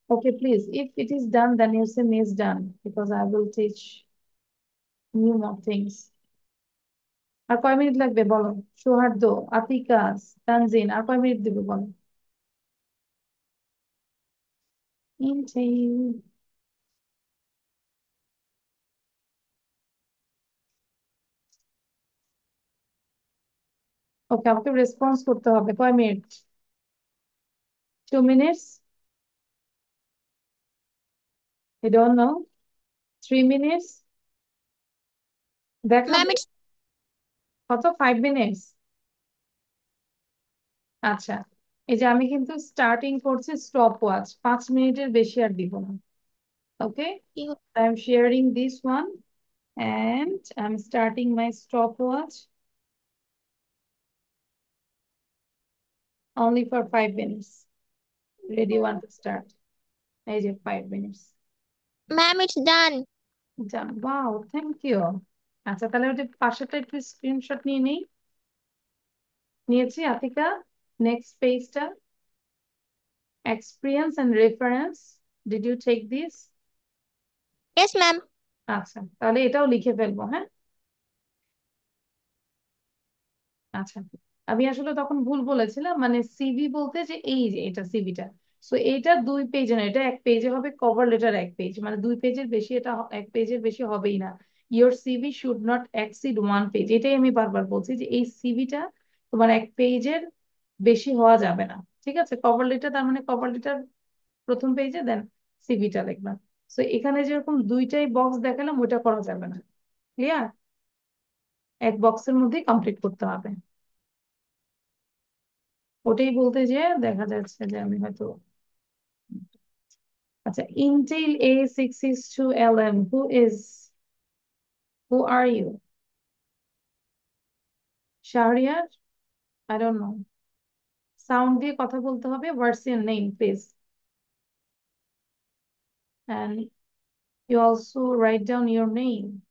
Okay, please. If it is done, then you say Miss done because I will teach new more things. আর কয় minute লাগবে বলো? সৌহার্দ্য, আতিকা, তানজিন, আর কয় minute দিবে বলো? Intel. ওকে, আমাকে response করতে হবে। কয় minute? 2 minutes? I don't know. 3 minutes? Ma'am দেখাবে কত? 5 minutes? আচ্ছা, এই যে আমি কিন্তু স্টার্টিং করছি স্টপ ওয়াচ, 5 মিনিটের বেশি আর দিব না। Okay, I am sharing this one and I'm starting my stopwatch only for 5 minutes. Ready, want to start? এই যে 5 minutes. Ma'am it's done. Done. Wow, thank you. আচ্ছা, তাহলে ওই যে পাশেরটা একটু স্ক্রিনশট নিয়ে নেই। নিয়েছি আতিকা। নেক্সট পেজটা, experience and reference. Did you take this? Yes ma'am. আচ্ছা, তাহলে এটাও লিখে ফেলবো, হ্যাঁ? আচ্ছা, আমি আসলে তখন ভুল বলেছিলাম, মানে সিভি বলতে যে এই যে এটা সিভিটা। সো এটা 2 পেজে না, এটা 1 পেজে হবে। কভার লেটার 1 পেজ, মানে 2 পেজের বেশি, এটা 1 পেজের বেশি হবেই না। Your CV should not exceed 1 page, এটাই আমি বারবার বলছি যে এই সিভিটা তোমার 1 পেজের বেশি হওয়া যাবে না, ঠিক আছে? কভার লেটার তার মানে কভার লেটার প্রথম পেজে, দেন সিভিটা লিখবা। সো এখানে যেরকম দুইটাই বক্স দেখালাম, ওইটা করা যাবে না। ক্লিয়ার? এক বক্সের মধ্যেই কমপ্লিট করতে হবে। ওটাই বলতে যে দেখা যাচ্ছে যে আমি হয়তো, আচ্ছা, Intel A662LM, who are you? Shahriar? I don't know. Sound দিয়ে কথা বলতে হবে। What's your name please, and you also write down your name.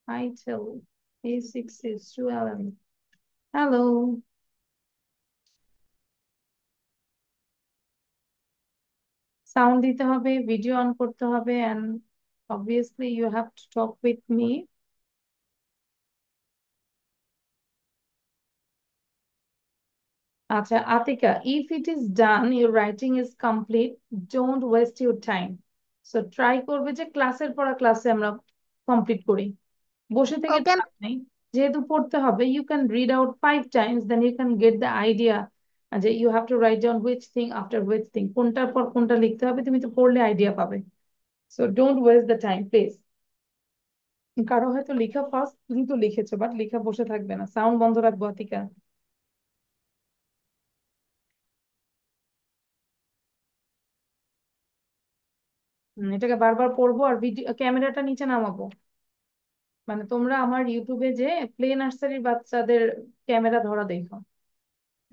Title A66211. Hello. Sound দিতে হবে, ভিডিও অন করতে হবে, and obviously you have to talk with me. আচ্ছা Atika, if it is done, your writing is complete, don't waste your time. So try করবে যে ক্লাসের পড়া ক্লাসে আমরা কমপ্লিট করি, বসে থেকে তো Okay. লাভ নেই। যেহেতু পড়তে হবে, you can read out 5 times, then you can get the idea যে you have to write down which thing after which thing, কোনটার পর কোনটা লিখতে হবে, তুমি তো পড়লে আইডিয়া পাবে। So don't waste the time please. কারো হয়তো লেখা ফার্স্ট, তুমি তো লিখেছো, বাট লেখা বসে থাকবে না। সাউন্ড বন্ধ রাখবো আতিকা। এটাকে বারবার পড়বো আর ভিডিও ক্যামেরাটা নিচে নামাবো। মানে তোমরা আমার ইউটিউবে যে প্লে নার্সারির বাচ্চাদের ক্যামেরা ধরা দেখো,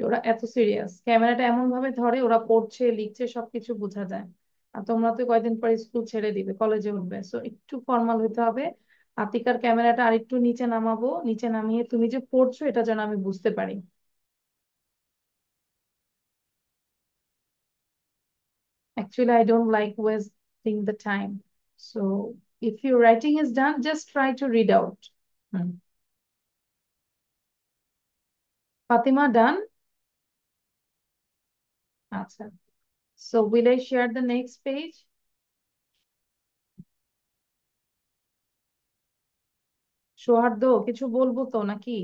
ওরা এত সিরিয়াস, ক্যামেরাটা এমন ভাবে ধরে, ওরা পড়ছে লিখছে সবকিছু বোঝা যায়। আর তোমরা তো কয়দিন পরে স্কুল ছেড়ে দিবে, কলেজে উঠবে, সো একটু ফর্মাল হতে হবে। আতিকার ক্যামেরাটা আরেকটু নিচে নামাবো, নিচে নামিয়ে তুমি যে পড়ছো এটা যেন আমি বুঝতে পারি। Actually, I don't like wasting the time. So if your writing is done, just try to read out. Fatima, done? Acha. So will I share the next page? সৌহার্দ্য, কিছু বলবো তো নাকি?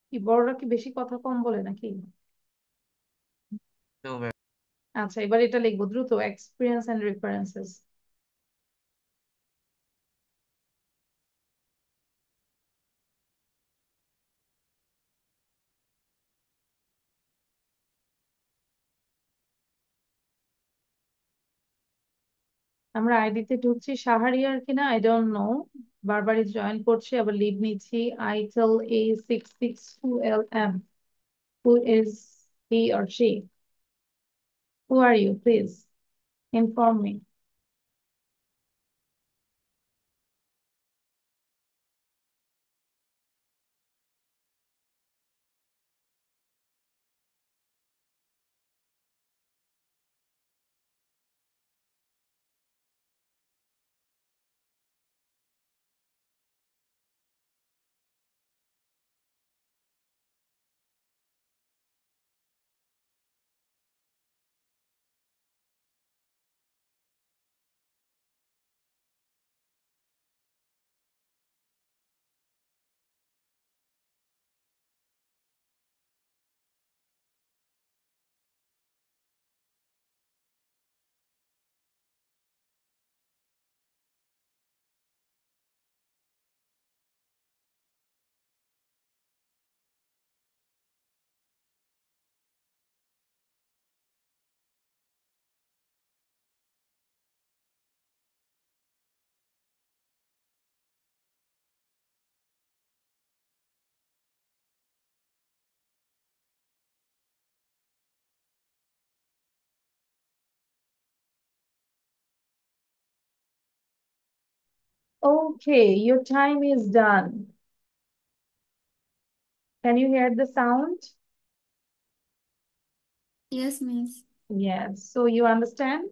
কি বড়রা কি বেশি কথা কম বলে নাকি? No, ma'am. আচ্ছা, এবার এটা লিখবো দ্রুত, এক্সপিরিয়েন্স এন্ড রেফারেন্সেস। আমরা আইডিতে ঢুকছি, শাহরিয়ার কিনা আই ডোন্ট নো, বারবারই জয়েন করছি আবার লিভ নিচ্ছি। Itel A662LM, who is he or she? Who are you? Please inform me. Okay, your time is done. Can you hear the sound? Yes, miss. Yes. So you understand?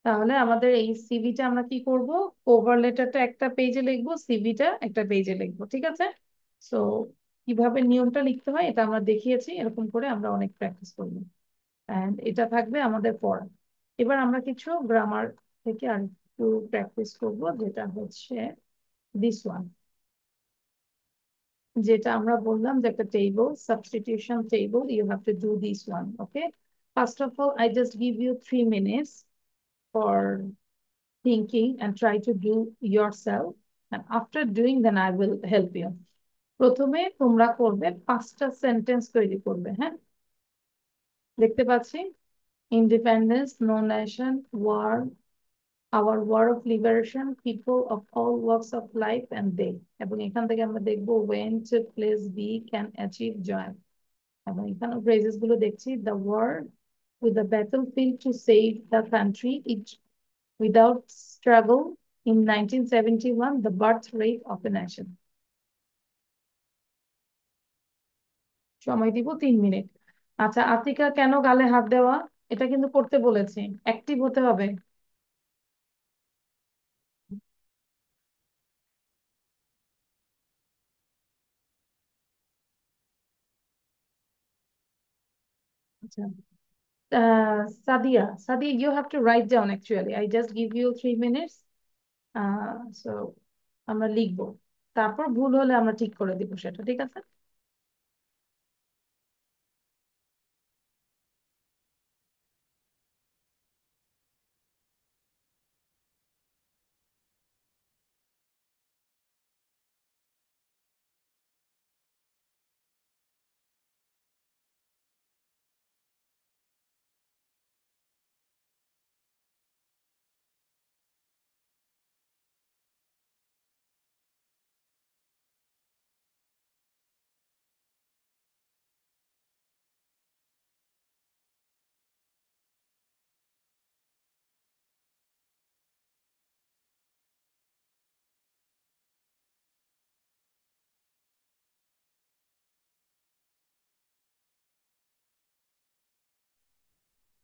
তাহলে আমাদের এই সিভিটা আমরা কি করব, cover লেটারটা একটা পেজে লিখবো, সিভিটা একটা পেজে লিখবো, ঠিক আছে? সো কিভাবে নিয়মটা লিখতে হয় এটা আমরা দেখিয়েছি, এরকম করে আমরা অনেক প্র্যাকটিস করবো। এন্ড এটা থাকবে আমাদের পড়া। এবার আমরা কিছু গ্রামার থেকে আর একটু প্র্যাকটিস করবো, যেটা হচ্ছে দিস ওয়ান, যেটা আমরা বললাম যে একটা table, substitution table, you have to do this one. Okay, first of all I just give you 3 minutes for thinking and try to do yourself, and after doing then I will help you. প্রথমে তোমরা করবে 5টা sentence তৈরি করবে। হ্যাঁ, দেখতে পাচ্ছি, independence, no nation, war, our war of liberation, people of all walks of life and they, এবং এখান থেকে আমরা দেখবো when to place be can achieve joy, এবং এখানে phrases গুলো দেখছি the war with the battlefield to save the country it without struggle in 1971 the birth rate of a nation. সময় দিব 3 মিনিট। আচ্ছা আতিকা, কেন গালে হাত দেওয়া? এটা কিন্তু করতে বলেছি, অ্যাক্টিভ হতে হবে। আচ্ছা Sadia, Sadia, you have to write down actually. I just give you 3 minutes. So আমরা লিখবো, তারপর ভুল হলে আমরা ঠিক করে দিব সেটা, ঠিক আছে?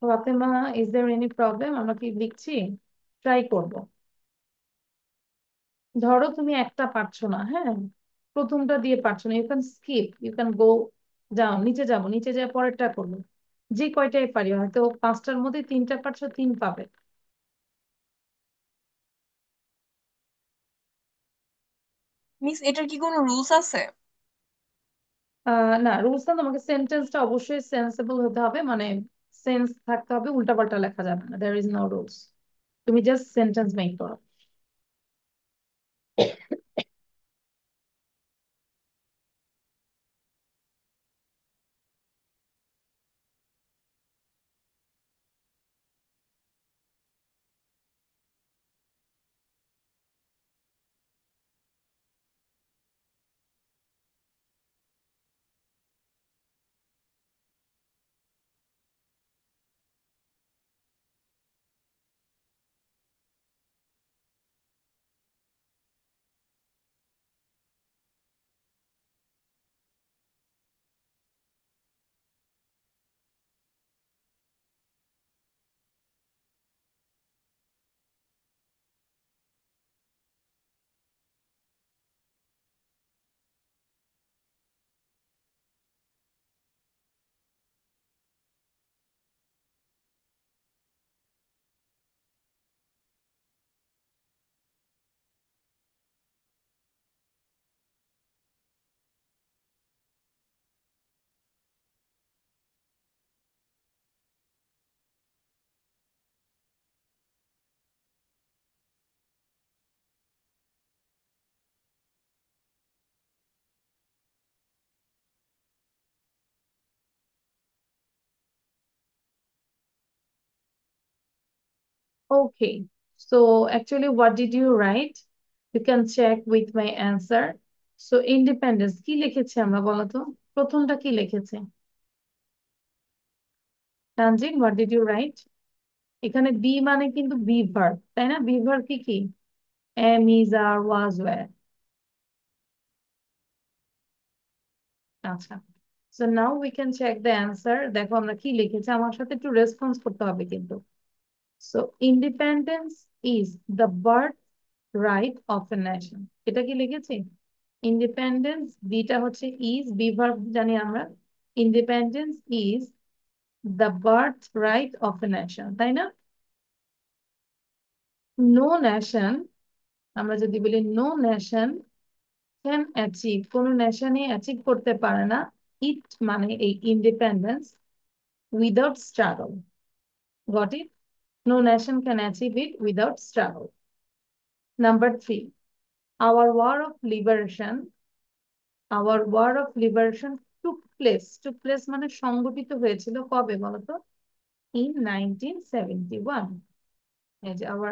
Fatema, is there any problem? আমরা কি লিখছি? ট্রাই করব। ধরো তুমি একটা পারছো না, হ্যাঁ, প্রথমটা দিয়ে পারছো না, you can skip, you can go, যাও নিচে, যাবো নিচে যেয়ে পরেরটা করবো। যে কয়টাই পারি, হয়তো 5টার মধ্যে 3টা পারছো, 3 পাবে। মিস, এটার কি কোনো রুলস আছে? না, রুলস না, তোমাকে সেন্টেন্সটা অবশ্যই সেন্সেবল হতে হবে, মানে সেন্স থাকতে হবে, উল্টাপাল্টা লেখা যাবে না, দেয়ার ইজ নো রুলস। তুমি জাস্ট সেন্টেন্স মেক করো। Okay, so actually, what did you write? You can check with my answer. So independence কি লিখেছি আমরা, বলো তো প্রথমটা কি লিখেছে? Tanzin, what did you write? এখানে বি মানে কিন্তু বি ভার্ব, তাই না? বি ভার্ব কি কি? am, is, are, was, were। আচ্ছা, so now we can check the answer. দেখো আমরা কি লিখেছি, আমার সাথে একটু রেসপন্স করতে হবে কিন্তু। So independence is the birth right of a nation, এটা কি লিখেছি? ইন্ডিপেন্ডেন্স, বিটা হচ্ছে ইজ, বি ভার্ব জানি আমরা। Independence is the birth right of a nation, তাই না? নো নেশন, আমরা যদি বলি নো নেশন ক্যান অ্যাচিভ, কোনো নেশনই অ্যাচিভ করতে পারে না ইট মানে এই independence without struggle. Got it? No nation can achieve it without struggle. Number 3, our war of liberation, our war of liberation took place মানে সংগঠিত হয়েছিল কবে বলতো? In 1971। এই যে our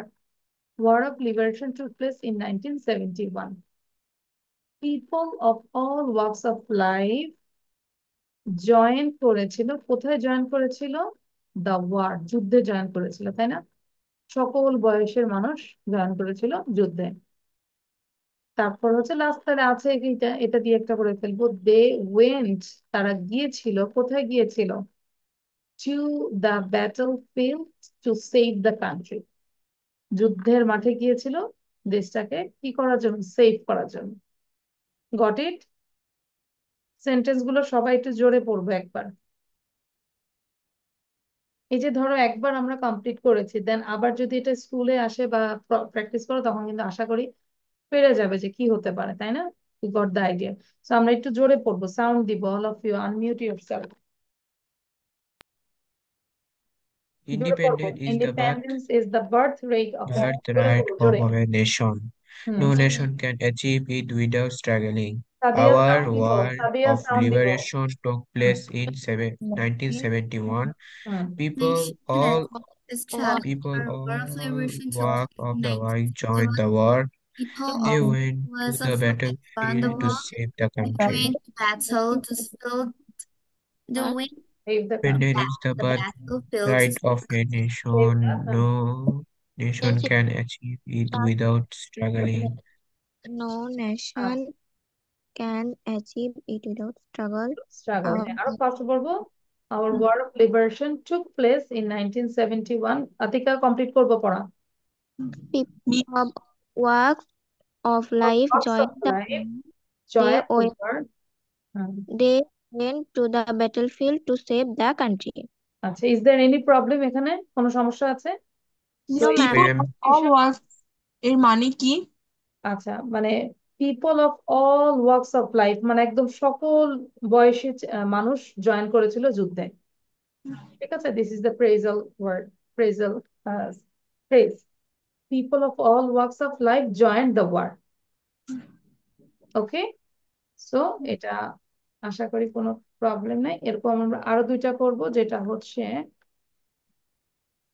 War of Liberation took place in 1971. People of all walks of life join করেছিল, কোথায় join করেছিল? দ্য ওয়ার, যুদ্ধে জয়েন করেছিল, তাই না? সকল বয়সের মানুষ জয়েন করেছিল যুদ্ধে। তারপর হচ্ছে লাস্টে আছে এটা, এটা দিয়ে একটা করে ফেলবো। দে ওয়েন্ট, তারা গিয়েছিল, কোথায় গিয়েছিল? To the battle field to save the country, যুদ্ধের মাঠে গিয়েছিল দেশটাকে কি করার জন্য? সেভ করার জন্য। Got it? সেন্টেন্স গুলো সবাই একটু জোরে পড়বো একবার। এই যে ধরো একবার আমরা কমপ্লিট করেছি, দেন আবার যদি এটা স্কুলে আসে বা প্র্যাকটিস করো, তখন কিন্তু আশা করি পেরে যাবে যে কি হতে পারে, তাই না? You got the idea. So আমরা একটু জোরে পড়বো, সাউন্ড দিব। All of you unmute yourself. জোরে পড়বো। Independence is the independence is the birthright of, জোরে birthright বলো, of জোরে। a nation. হুম। No nation can achieve it without struggling. Sadia Our sound দিব, war সাদিয়া of সাউন্ড দিব। liberation took হুম। place in 1971. হুম। People, Nation all has struggled. people, Our War of all Liberation took walk place of in the world joined 1971. the war. People They of went to was the of life joined the battlefield to war. save the They country. went to battle to fill the What? win save the country. Independence is the the battlefield to birthright save of the a country. Save nation. The No country. nation can achieve it without struggling. No nation can achieve it without struggle. Struggle, Our হ্যাঁ, আরো fast বলবো। Our War of Liberation took place in 1971. Atika complete করবো পড়া। people of walks of life Lots of joined the life they joined the went, war. they went to the battlefield to save the country. আচ্ছা, is there any problem? এখানে কোনো সমস্যা আছে? So No, এই ma'am. Ma'am, all confusion, work এর মানে কি? আচ্ছা মানে people of all works of life মানে একদম সকল বয়সী মানুষ জয়েন করেছিল যুদ্ধে। ঠিক আছে, this is the phrasal word, phrasal phrase. People of all works of life join the war. Okay, so এটা আশা করি কোনো প্রবলেম নাই। এরকম আমরা আরো দুইটা করব, যেটা হচ্ছে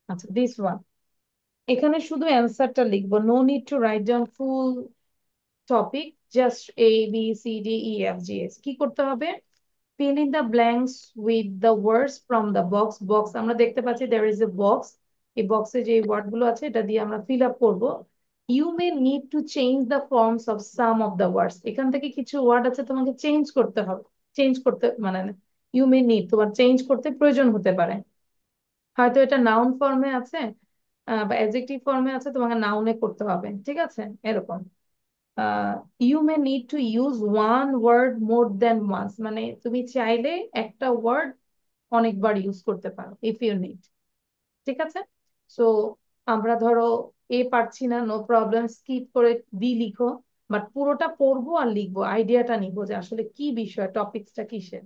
আচ্ছা দিস ওয়ান। এখানে শুধু অ্যান্সারটা লিখবো, no need to write down full topic, just A B C D E F G S. কি করতে হবে? fill in the blanks with the words from the box. box আমরা দেখতে পাচ্ছি there is a box, এই বক্সে যে word গুলো আছে এটা দিয়ে আমরা ফিল আপ করবো। You may need to change the forms of some of the words. এখান থেকে কিছু ওয়ার্ড আছে তোমাকে চেঞ্জ করতে হবে, চেঞ্জ করতে মানে you may need, তোমার চেঞ্জ করতে প্রয়োজন হতে পারে। হয়তো এটা নাউন ফর্মে আছে বা অ্যাডজেক্টিভ ফর্মে আছে, তোমাকে নাউনে করতে হবে, ঠিক আছে? এরকম you may need to use one word more than once, মানে তুমি চাইলে একটা ওয়ার্ড অনেকবার ইউজ করতে পারো, ইফ ইউ নিড। ঠিক আছে, সো আমরা ধরো এ পারছি না, নো প্রবলেম, স্কিপ করে বি লিখো, বাট পুরোটা পড়বো আর লিখবো, আইডিয়াটা নিবো যে আসলে কি বিষয়, টপিকসটা কিসের।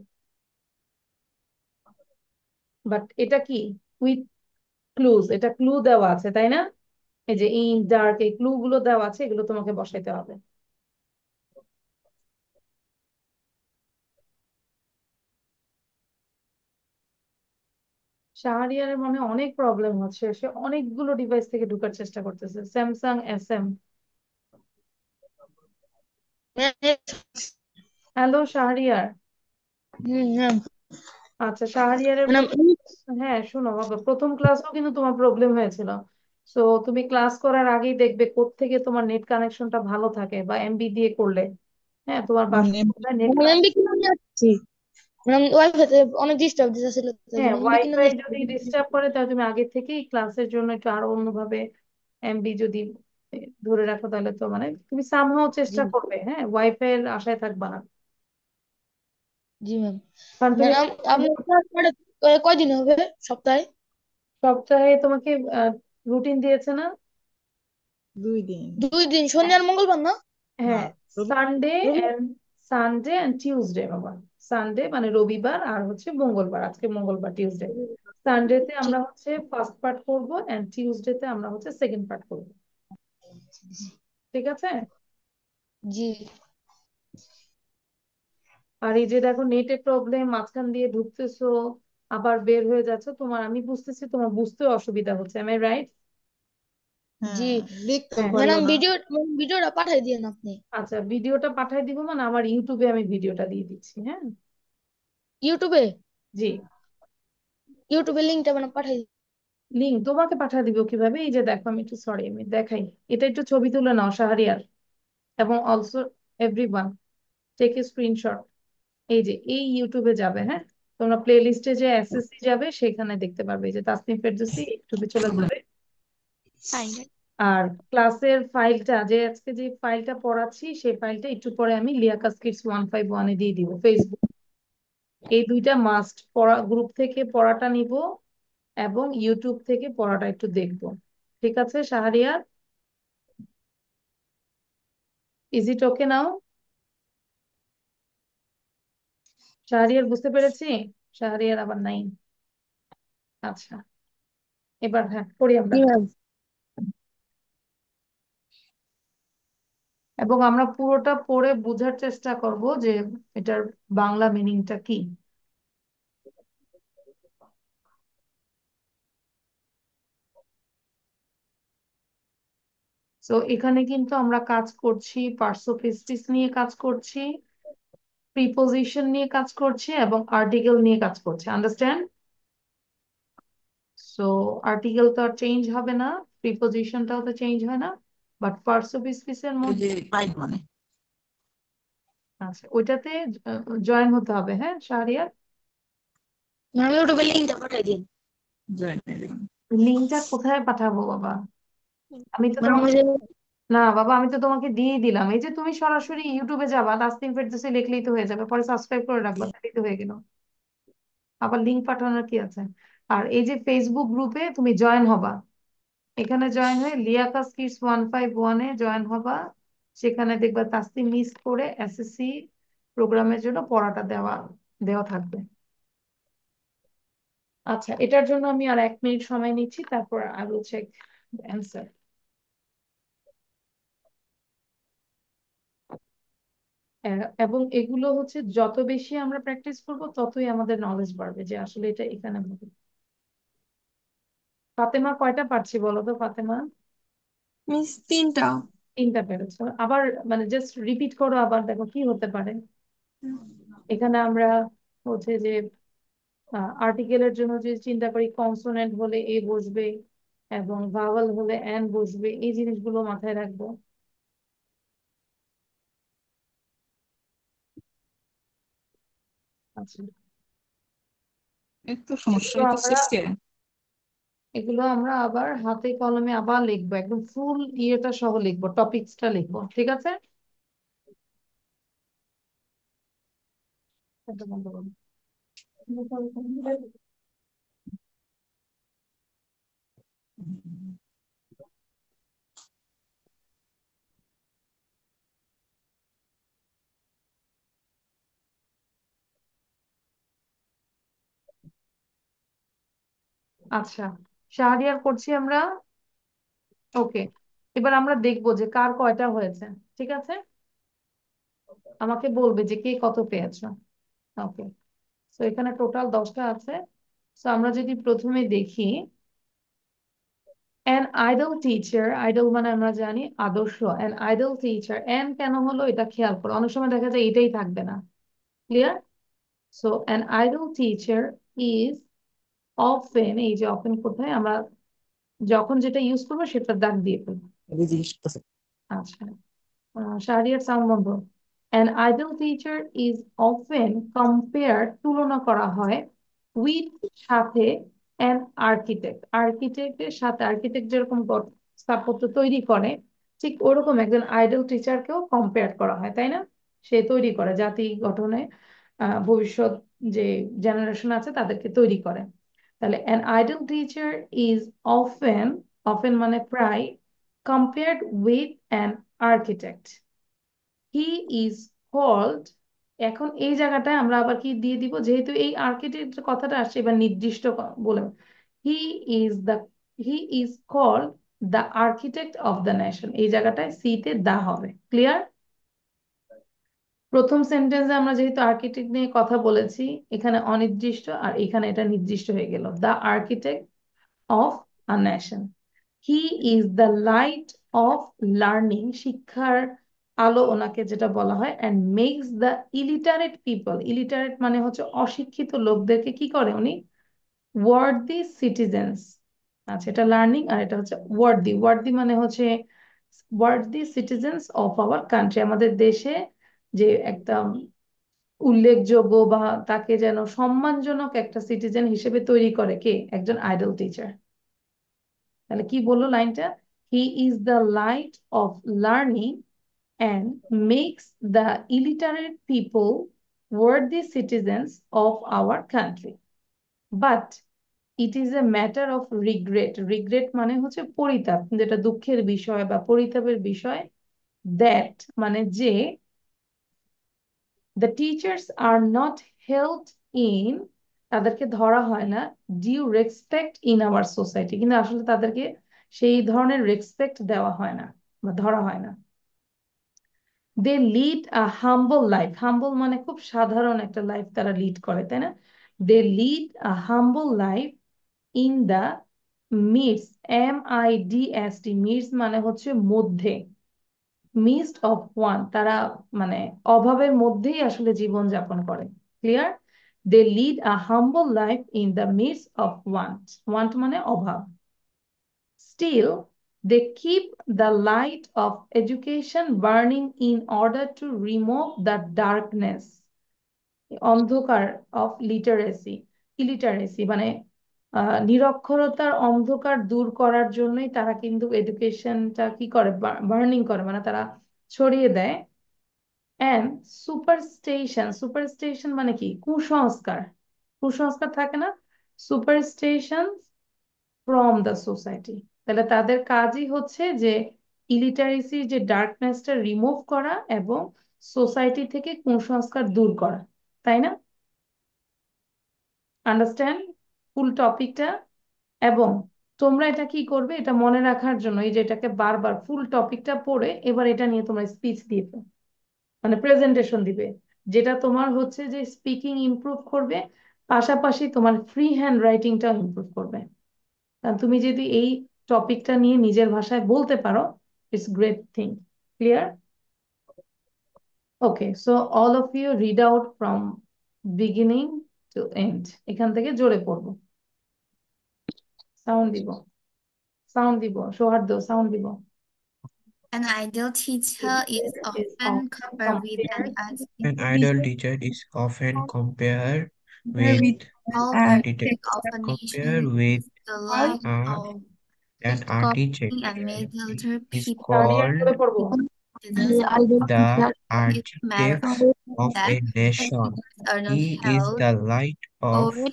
বাট এটা কি উইথ ক্লুজ, এটা ক্লু দেওয়া আছে, তাই না? এই যে ইন ডার্ক, এই ক্লু গুলো দেওয়া আছে, এগুলো তোমাকে বসাইতে হবে। শাহরিয়ারের মনে হয় অনেক প্রবলেম হচ্ছে, সে অনেকগুলো ডিভাইস থেকে ঢোকার চেষ্টা করতেছে। Samsung S M, hello Shahriar. Ma'am. আচ্ছা শাহরিয়ারের ম্যাডাম, হ্যাঁ শোনো বাবা, প্রথম ক্লাসেও কিন্তু তোমার প্রবলেম হয়েছিল। সো তুমি ক্লাস করার আগেই দেখবে কোত্থেকে তোমার নেট কানেকশনটা ভালো থাকে, বা এমবি দিয়ে করলে। হ্যাঁ, তোমার বাসায় নেট এমবি কিনে নিয়ে আসছি ম্যাডাম, ওয়াইফাইতে অনেক ডিস্টার্ব দিতেছিল, তাই হ্যাঁ, জন্য এমবি কিনে ওয়াইফাই নিয়ে যদি আসছি। ডিস্টার্ব করে তাহলে তুমি আগে থেকেই ক্লাসের জন্য একটু আরো অন্যভাবে এমবি যদি ধরে রাখো, তাহলে তো মানে তুমি সামহাও জি চেষ্টা করবে, হ্যাঁ, ওয়াইফাই এর আশায় থাকবা না। জি ম্যাম। কারণ তুমি ম্যাডাম, আপনার ক্লাস কয়দিন হবে সপ্তাহে? সপ্তাহে তোমাকে রুটিন দিয়েছে না? 2 দিন। 2 দিন, শনি আর মঙ্গলবার না? না, হ্যাঁ, সানডে রবি- এন্ড সানডে এন্ড টিউসডে বাবা। সানডে মানে রবিবার, আর হচ্ছে মঙ্গলবার, আজকে মঙ্গলবার, টিউসডে। সানডেতে আমরা ঠিক। হচ্ছে ফার্স্ট পার্ট করব এন্ড টিউসডেতে আমরা হচ্ছে সেকেন্ড পার্ট করব। ঠিক আছে? জি আর এই যে দেখো নেটে প্রবলেম, মাঝখান দিয়ে ঢুকতেছো আবার বের হয়ে যাচ্ছে, তোমার আমি বুঝতেছি তোমার বুঝতে অসুবিধা হচ্ছে, এম আই রাইট? জি হ্যাঁ, লিখতেও হ্যাঁ পারলো ম্যাডাম না। ভিডিওটা পাঠাই দিয়েন আপনি। আচ্ছা, ভিডিওটা পাঠাই দিব, মানে আমার ইউটিউবে আমি ভিডিওটা দিয়ে দিচ্ছি। হ্যাঁ, ইউটিউবে জি। ইউটিউবের লিঙ্কটা ম্যাডাম পাঠাই দিন। লিঙ্ক তোমাকে পাঠা দিব কিভাবে? এই যে দেখো, আমি একটু সরি, আমি দেখাই। এটা একটু ছবি তুলে নাও শাহরিয়ার, এবং also everyone take a screenshot. এই যে এই ইউটিউবে যাবে, হ্যাঁ, তোমরা প্লে লিস্টে যে এসএসসি যাবে, সেখানে দেখতে পারবে। এই যে তাসনিম ফেরদৌসী ইউটিউবে চলে যাবে। আর ক্লাসের ফাইলটা, যে আজকে যে ফাইলটা পড়াচ্ছি, সেই ফাইলটা একটু পরে আমি লিয়াকাস কিডস 151-এ দিয়ে দিব, ফেসবুক। এই দুইটা মাস্ট পড়া, গ্রুপ থেকে পড়াটা নিব এবং ইউটিউব থেকে পড়াটা একটু দেখবো। ঠিক আছে শাহরিয়ার? ইজ ইট ওকে নাও? শাহরিয়ার বুঝতে পেরেছি? শাহরিয়ার আবার নাই। আচ্ছা, এবার হ্যাঁ পড়ি আমরা। জি ম্যাম। এবং আমরা পুরোটা পড়ে বোঝার চেষ্টা করব যে এটার বাংলা মিনিংটা কি। তো এখানে কিন্তু আমরা কাজ করছি, পার্সোপেস্টিস নিয়ে কাজ করছি, প্রিপোজিশন নিয়ে কাজ করছি, এবং আর্টিকেল নিয়ে কাজ করছি। আন্ডারস্ট্যান্ড? সো আর্টিকেল তো আর চেঞ্জ হবে না, প্রিপোজিশনটাও তো চেঞ্জ হয় না, বাট পার্সোপেস্টিসের ওই মধ্যে যে পাইপ মানে আচ্ছা, ওইটাতে জয়েন হতে হবে। হ্যাঁ শাহরিয়ার, ম্যাডাম ইউটিউবের লিঙ্কটা পাঠাই দিন। Join element. লিঙ্কটা কোথায় পাঠাবো বাবা? আমি তো ম্যাডাম তোমাকে, ওই যে না বাবা, আমি তো তোমাকে দিয়ে দিলাম। এই যে তুমি সরাসরি ইউটিউবে যাবা, তাসনিম ফেরদৌসী লিখলেই তো হয়ে যাবে, পরে সাবস্ক্রাইব করে রাখবা, তাহলেই তো হয়ে গেল। আবার লিঙ্ক পাঠানোর কি আছে? আর এই যে ফেসবুক গ্রুপে তুমি জয়েন হবা, এখানে জয়েন হয়ে লিয়াকাস কিডস 151-এ জয়েন হবা। সেখানে দেখবা তাসনিম মিস করে এসএসসি প্রোগ্রামের জন্য পড়াটা দেওয়া দেওয়া থাকবে। আচ্ছা, এটার জন্য আমি আর 1 মিনিট সময় নিচ্ছি, তারপর আই উইল চেক অ্যান্সার। এবং এগুলো হচ্ছে যত বেশি আমরা প্র্যাকটিস করব, ততই আমাদের নলেজ বাড়বে যে আসলে এটা এখানে হবে। ফাতেমা কয়টা পারছি বলো তো ফাতেমা? মিস 3টা। 3টা পেরেছো। আবার মানে জাস্ট রিপিট করো, আবার দেখো কি হতে পারে। এখানে আমরা হচ্ছে যে আর্টিকেলের জন্য যে চিন্তা করি, কনসোনেন্ট হলে এ বসবে এবং ভাওয়াল হলে এন বসবে, এই জিনিসগুলো মাথায় রাখবো। আচ্ছা, একটু সমস্যা এগুলো আমরা হইতেছে। এগুলো আমরা আবার হাতে কলমে আবার লিখবো, একদম ফুল ইয়েটা সহ লিখবো, টপিকসটা লিখবো। ঠিক আছে? এটা বন্ধ করো। আচ্ছা, শাহরিয়ার করছি আমরা। ওকে, এবার আমরা দেখবো যে কার কয়টা হয়েছে। ঠিক আছে, আমাকে বলবে যে কে কত পেয়েছো। ওকে, তো এখানে টোটাল 10টা আছে। তো আমরা যদি প্রথমে দেখি, অ্যান আইডল টিচার, আইডল মানে আমরা জানি আদর্শ। অ্যান আইডল টিচার, অ্যান কেন হলো এটা খেয়াল করো, অনেক সময় দেখা যায় এটাই থাকবে না। Clear? So an idol teacher is often, এই যে অফেন কোথায়, আমরা যখন যেটা ইউজ করবো সেটা দাগ দিয়ে ফেলবো। এই জিনিসটা আচ্ছা, শাহরিয়ার সাউন্ড বন্ধ। An idle teacher is often compared, তুলনা করা হয়, with, সাথে, an architect, আর্কিটেক্টের সাথে। আর্কিটেক্ট যেরকম স্থাপত্য তৈরি করে, ঠিক ওরকম একজন আইডল টিচারকেও কম্পেয়ার করা হয়, তাই না? সে তৈরি করে জাতি গঠনে, ভবিষ্যৎ যে জেনারেশন আছে তাদেরকে তৈরি করে। তাহলে an idle teacher is often, often মানে প্রায়, compared with an architect. He is called, এখন এই জায়গাটায় আমরা আবার কি দিয়ে দিব, যেহেতু এই আর্কিটেক্ট কথাটা আসছে, এবার নির্দিষ্ট বলে, he is the, he is called the architect of the nation, এই জায়গাটায় সিতে দা হবে। ক্লিয়ার? প্রথম সেন্টেন্সে আমরা যেহেতু আর্কিটেক্ট নিয়ে কথা বলেছি, এখানে অনির্দিষ্ট আর এখানে এটা নির্দিষ্ট হয়ে গেল, the architect of a nation. He is the light of learning, শিক্ষার আলো ওনাকে যেটা বলা হয়, and makes the illiterate people, illiterate মানে হচ্ছে অশিক্ষিত লোকদেরকে কি করে উনি, ওয়ার্দি সিটিজেন্স। আচ্ছা, এটা লার্নিং আর এটা হচ্ছে ওয়ার্দি। ওয়ার্দি মানে হচ্ছে worthy citizens of our country, আমাদের দেশে যে একটা উল্লেখযোগ্য বা তাকে যেন সম্মানজনক একটা সিটিজেন হিসেবে তৈরি করে কে, একজন আইডল টিচার। তাহলে কি বললো লাইনটা, হি is the light of learning and makes the illiterate people worthy citizens of our country. But it is a matter of regret. Regret মানে হচ্ছে পরিতাপ, কিন্তু এটা দুঃখের বিষয় বা পরিতাপের বিষয়, that মানে যে the teachers are not held in, তাদেরকে ধরা হয় না, due respect in our society, কিন্তু আসলে তাদেরকে সেই ধরনের রেসপেক্ট দেওয়া হয় না বা ধরা হয় না। দে লিড আ হাম্বল লাইফ, হাম্বল মানে খুব সাধারণ একটা লাইফ তারা লিড করে, তাই না? দে lead a humble life in the midst, MIDST, midst মানে হচ্ছে মধ্যে, মিস্ট অফ ওয়ান, তারা মানে অভাবের মধ্যেই আসলে জীবন যাপন করে। Clear? They lead a humble life in the midst of want, want মানে অভাব। Still, they keep the light of education burning in order to remove the darkness, অন্ধকার of literacy, illiteracy মানে নিরক্ষরতার অন্ধকার দূর করার জন্যই তারা কিন্তু এডুকেশনটা কি করে, বার্নিং করে, মানে তারা ছড়িয়ে দেয়। অ্যান্ড সুপারস্টেশন, সুপারস্টেশন মানে কি, কুসংস্কার, কুসংস্কার থাকে না, সুপারস্টেশন ফ্রম দ্য সোসাইটি। তাহলে তাদের কাজই হচ্ছে যে ইলিটারেসি যে ডার্কনেসটা রিমুভ করা এবং সোসাইটি থেকে কুসংস্কার দূর করা, তাই না? আন্ডারস্ট্যান্ড ফুল টপিকটা? এবং তোমরা এটা কি করবে, এটা মনে রাখার জন্য এই যে এটাকে বারবার ফুল টপিকটা পড়ে এবার এটা নিয়ে তোমরা স্পিচ দিবে, মানে প্রেজেন্টেশন দিবে, যেটা তোমার হচ্ছে যে স্পিকিং ইমপ্রুভ করবে, পাশাপাশি তোমার ফ্রি হ্যান্ড রাইটিংটাও ইমপ্রুভ করবে। কারণ তুমি যদি এই টপিকটা নিয়ে নিজের ভাষায় বলতে পারো, it's great thing. Clear? Okay, so all of you read out from beginning to end, এখান থেকে জোরে পড়বো। সাউন্ড দিব, সাউন্ড দিব, সৌহার্দ্য সাউন্ড দিব। An ideal teacher is Is often often compared with an compared artist. An idle teacher is often compared with with All an architect, architect of a nation compared with is the light uh, of an its architect calling and made the other is people দাঁড়িয়ে called করে পড়বো। citizens of the it matter architect of that a nation. teachers are not He is held the light of over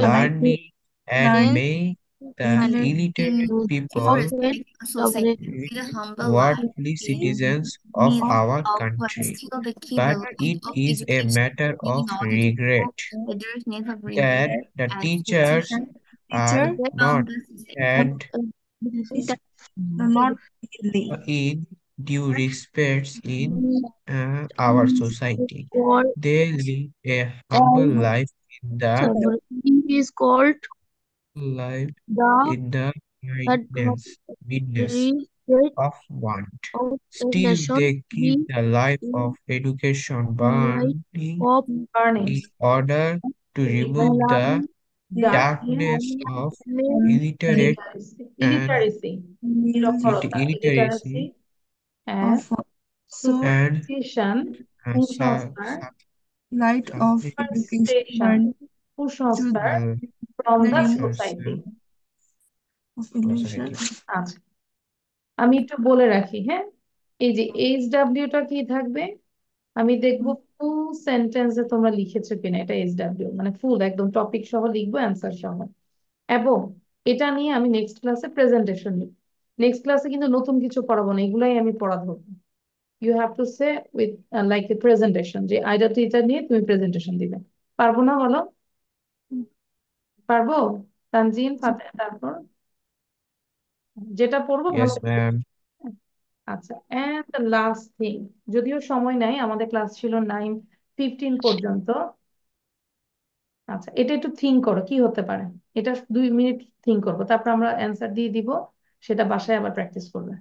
learning and learning make the and illiterate in due people respect a society with a humble life worthy is citizens of needs our of but country. still they keep But the light it of is a education matter of in order to regret fulfill their needs of that regret the and teachers are teacher not from the society. had not really in due respects in our society. They live a humble life in the is called life the in the midness rate of want. of a Still, nation. they keep He the life is of education the light burning of Burning, in order to remove the learning darkness of and illiterate illiteracy, and illiteracy, নিরক্ষরতা, illiteracy illiteracy and of so and superstition, কুসংস্কার, light of education superstition, learning to কুসংস্কার uh, from the the society। of illusion. society. আচ্ছা, আমি একটু বলে রাখি, হ্যাঁ, এই যে HW-টা কি থাকবে, আমি দেখবো ফুল সেন্টেন্সে তোমরা লিখেছো কিনা, এটা HW মানে ফুল একদম টপিক সহ লিখবো, অ্যান্সার সহ। এবং এটা নিয়ে আমি নেক্সট ক্লাসে প্রেজেন্টেশন নিব। নেক্সট ক্লাসে কিন্তু নতুন কিছু পড়াবো না, এগুলাই আমি পড়া ধরবো। You have to say with like a presentation, যে আইডিয়াটা এটা নিয়ে তুমি প্রেজেন্টেশন দিবে। পারবো না বলো? পারবো? তানজিন, ফাতেহা, তারপর যেটা পড়বো ভালো Yes, করে ma'am. পড়বে। আচ্ছা, এন্ড দ্য লাস্ট থিং, যদিও সময় নাই, আমাদের ক্লাস ছিল 9:15 পর্যন্ত। আচ্ছা, এটা একটু থিঙ্ক করো কি হতে পারে, এটা 2 মিনিট থিঙ্ক করবো, তারপর আমরা অ্যান্সার দিয়ে দিব। সেটা বাসায় আবার প্র্যাকটিস করবে।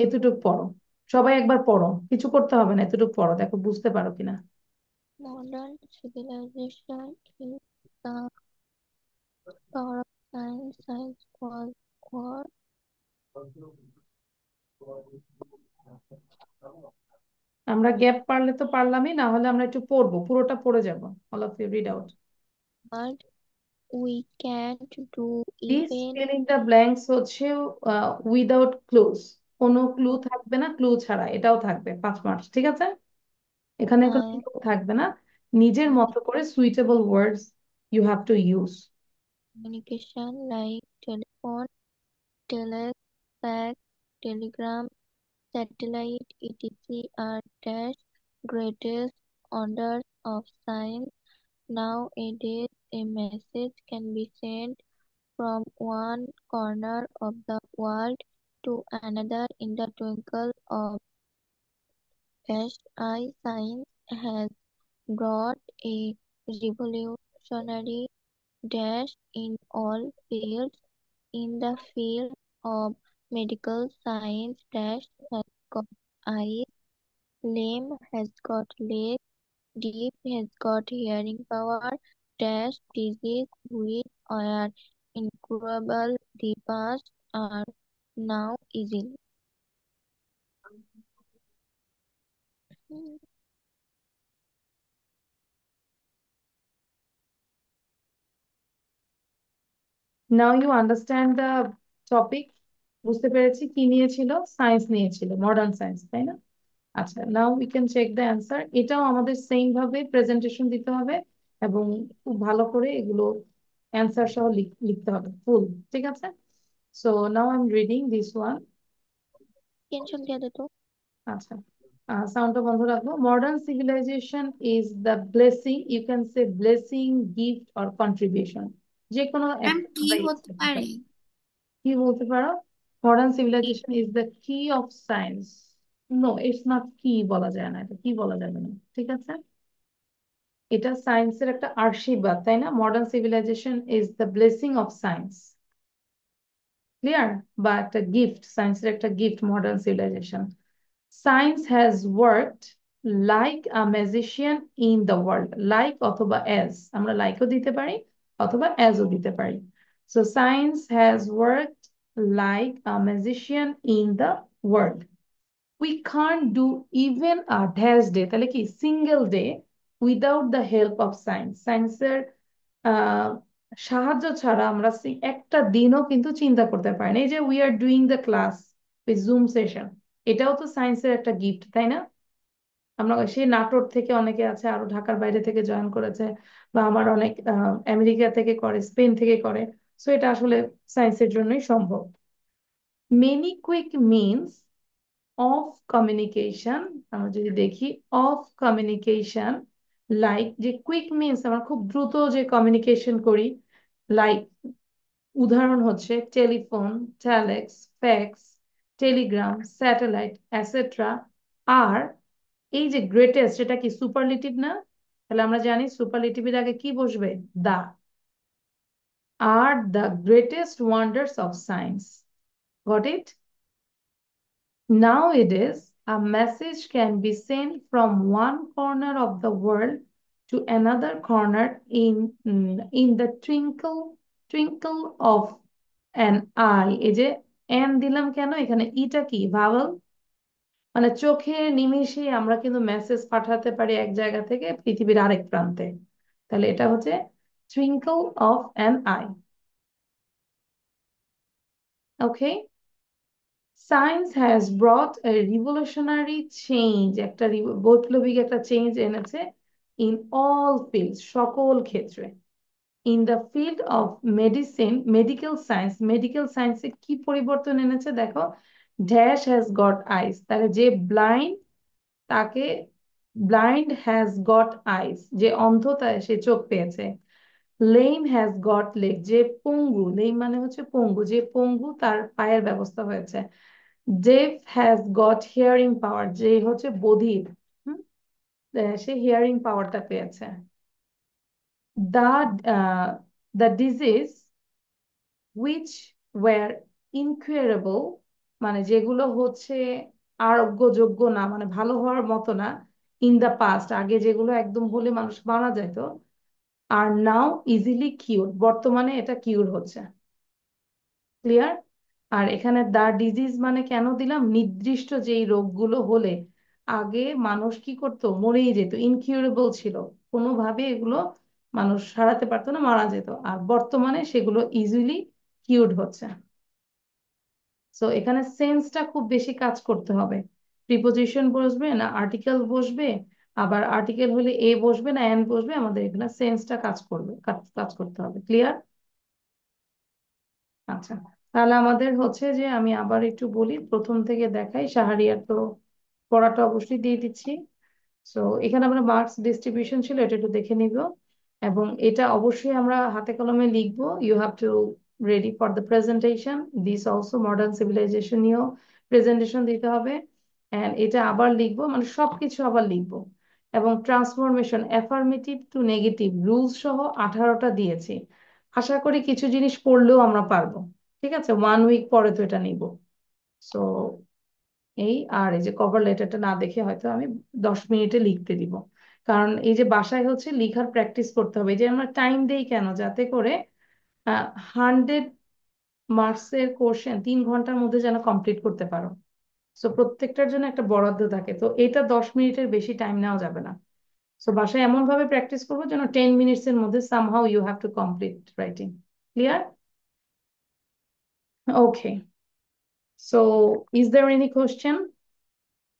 এতটুকু পড়ো, সবাই একবার পড়ো, কিছু করতে হবে না, এতটুকু পড়ো, দেখো বুঝতে পারো কিনা। Modern civilization is the power of science. Science was what? আমরা গ্যাপ পারলে তো পারলামই, না হলে আমরা একটু পড়বো, পুরোটা পড়ে যাবো। All of you read out. But we can't do this even fill in the blanks হচ্ছে উইদাউট ক্লুজ, কোনো ক্লু থাকবে না, ক্লু ছাড়া, এটাও থাকবে 5 মার্কস, ঠিক আছে? এখানে কোনো science clue থাকবে না, নিজের মতো করে suitable words you have to use. communication like telephone, telex, fax, telegram, satellite, etc. are dash greatest wonders of science. Nowadays, a message can be sent from one corner of the world to another in the twinkle of dash eye. Science has brought a revolutionary dash in all fields. In the field of medical science, dash has got eyes, lame has got legs, deaf has got hearing power, dash disease which were incurable the past are now easily. Now you understand the topic. বুঝতে পেরেছি কি নিয়েছিল, science নিয়েছিল, modern science, তাই না? আচ্ছা, now we can check the answer. এটাও আমাদের সেম ভাবে প্রেজেন্টেশন দিতে হবে এবং খুব ভালো করে এগুলো অ্যান্সার সহ লিখতে হবে ফুল, ঠিক আছে? So now I am reading this one. Tension দিয়ে দে তো। আচ্ছা, সাউন্ডটা বন্ধ রাখবো। Modern civilization is the blessing, you can say blessing, gift or contribution, যে কোনো ম্যাম একটা কি আমরা use হতে করতে পারে? পারি। কি বলতে পারো? মডার্ন সিভিলাইজেশন ইজ দ্য কি of science. No, it's not কি, বলা যায় না, এটা কি বলা যাবে না, ঠিক আছে? এটা সায়েন্সের একটা আশীর্বাদ, তাই না? Modern civilization is the blessing of science, clear? বা একটা গিফট, সায়েন্সের একটা gift modern civilization. Science has worked like a magician in the world. Like অথবা অ্যাজ, আমরা লাইকও দিতে পারি অথবা অ্যাজও দিতে পারি। So science has worked like a magician in the world. We can't do even a dash day, তাহলে কি single day, without the help of science. সায়েন্সের সাহায্য ছাড়া আমরা একটা দিনও কিন্তু চিন্তা করতে পারি না। এই যে we are doing the class with zoom session, এটাও তো সায়েন্সের একটা গিফট, তাই না? আমরা সেই নাটোর থেকে অনেকে আছে, আরো ঢাকার বাইরে থেকে জয়েন করেছে, বা আমার অনেক আমেরিকা থেকে করে, স্পেন থেকে করে। সো এটা আসলে সায়েন্সের জন্যই সম্ভব। Many quick means of communication, আমরা যদি দেখি অফ কমিউনিকেশন, লাইক যে কুইক মিনস, আমরা খুব দ্রুত যে কমিউনিকেশন করি, লাইক উদাহরণ হচ্ছে telephone, telex, fax, telegram, satellite etcetera. আর এই যে গ্রেটেস্ট, এটা কি সুপারলেটিভ না? তাহলে আমরা জানি সুপারলেটিভের আগে কি বসবে? দা। আর the greatest wonders of science. Got it? Nowadays, a message can be sent from one corner of the world to another corner in the twinkle of an eye. এই যে এন দিলাম কেন এখানে? ইটা কি ভাওয়াল? মানে চোখের নিমেষে আমরা কিন্তু মেসেজ পাঠাতে পারি এক জায়গা থেকে পৃথিবীর আরেক প্রান্তে। তাহলে এটা হচ্ছে twinkle of an I. Okay, science has brought A revolutionary change, একটা বৈপ্লবিক একটা চেঞ্জ এনেছে ইন অল ফিল্ড, সকল ক্ষেত্রে। In the field of medicine, medical science, medical সায়েন্সে কি পরিবর্তন এনেছে দেখো? ড্যাশ হ্যাজ গট আইস, তাহলে যে ব্লাইন্ড তাকে, ব্লাইন্ড হ্যাজ গট আইস, যে অন্ধ সে চোখ পেয়েছে। লেম হ্যাজ গট লেগ, যে পঙ্গু, লেম মানে হচ্ছে পঙ্গু, যে পঙ্গু তার পায়ের ব্যবস্থা হয়েছে। Deaf has got hearing power, যে হচ্ছে বধির, হুম, সে হিয়ারিং পাওয়ারটা পেয়েছে। The the disease which were incurable, মানে যেগুলো হচ্ছে আরোগ্যযোগ্য না, মানে ভালো হওয়ার মতো না, ইন দা পাস্ট, আগে যেগুলো একদম হলে মানুষ মারা যেত, আর নাও ইজিলি কিউর, বর্তমানে এটা কিউর হচ্ছে। ক্লিয়ার? আর এখানে দা ডিজিজ মানে কেন দিলাম, নির্দিষ্ট যেই রোগগুলো হলে আগে মানুষ কি করতো, মরেই যেত, ইনকিউরেবল ছিল, কোনোভাবে এগুলো মানুষ সারাতে পারতো না, মারা যেত, আর বর্তমানে সেগুলো ইজিলি কিউরড হচ্ছে। সো এখানে সেন্সটা খুব বেশি কাজ করতে হবে। প্রিপোজিশন বসবে না আর্টিকেল বসবে, আবার আর্টিকেল হলে এ বসবে না এন বসবে, আমাদের এখানে সেন্সটা কাজ করবে, কাজ করতে হবে। ক্লিয়ার? আচ্ছা, তাহলে আমাদের হচ্ছে যে আমি আবার একটু বলি, প্রথম থেকে দেখাই। শাহরিয়ার তো পড়াটা অবশ্যই দিয়ে দিচ্ছি। সো এখানে আমরা মার্কস ডিস্ট্রিবিউশন ছিল, এটা একটু দেখে নিব, এবং এটা অবশ্যই আমরা হাতে কলমে লিখবো। You have to ready for the presentation, this also modern civilization নিয়েও প্রেজেন্টেশন দিতে হবে, এন্ড এটা আবার লিখবো, মানে সবকিছু আবার লিখবো। এবং transformation, affirmative to negative rules সহ 18টা দিয়েছি। আশা করি কিছু জিনিস পড়লেও আমরা পারবো। ঠিক আছে, 1 উইক পরে তো এটা নিব। সো আর এই যে কভার লেটারটা না দেখে হয়তো আমি 10 মিনিটে লিখতে দিব, কারণ এই যে বাসায় হচ্ছে লিখার প্র্যাকটিস করতে হবে। এই যে আমরা টাইম দেই কেন, যাতে করে 100 মার্কসের কোশ্চেন 3 ঘন্টার মধ্যে যেন কমপ্লিট করতে পারো। সো প্রত্যেকটার জন্য একটা বরাদ্দ থাকে, তো এটা 10 মিনিটের বেশি টাইম নেওয়া যাবে না। সো বাসায় এমন ভাবে প্র্যাকটিস করবো যেন 10 মিনিটস এর মধ্যে somehow you have to complete writing. Clear? Okay, so is there any question?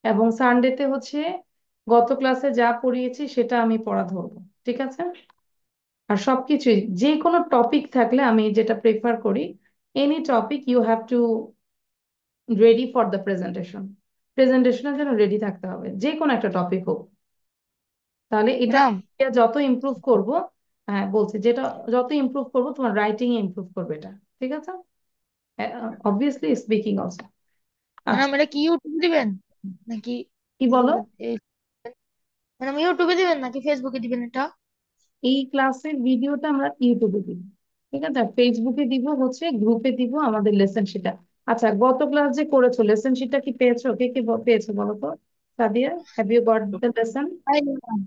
এবং সানডেতে হচ্ছে গত ক্লাসে যা পড়িয়েছি সেটা আমি পড়া ধরবো। ঠিক আছে? আর সবকিছুই, যে কোনো টপিক থাকলে আমি যেটা প্রেফার করি, any topic you have to ready for the presentation, প্রেজেন্টেশনের জন্য রেডি থাকতে হবে, যে কোনো একটা টপিক হোক। তাহলে এটা ম্যাডাম, যত ইমপ্রুভ করব, হ্যাঁ বলছি, যেটা যত ইমপ্রুভ করব তোমার রাইটিং এ ইমপ্রুভ করবে এটা। ঠিক আছে? Obviously speaking also. ম্যাডাম আচ্ছা, এটা কি ইউটিউবে দিবেন নাকি কি বলো? ফেসবুকে? ম্যাডাম ইউটিউবে দিবেন নাকি ফেসবুকে দিবেন এটা? এই ক্লাসের ভিডিওটা আমরা ইউটিউবে দিব, ঠিক আছে, আর ফেসবুকে দিব, হচ্ছে গ্রুপে দিব আমাদের লেসন শিটটা। আচ্ছা, গত ক্লাস যে করেছো লেসন শিটটা কি পেয়েছো? কে কে পেয়েছো বলো তো? Sadia, have you got the lesson? পাইনি ম্যাডাম।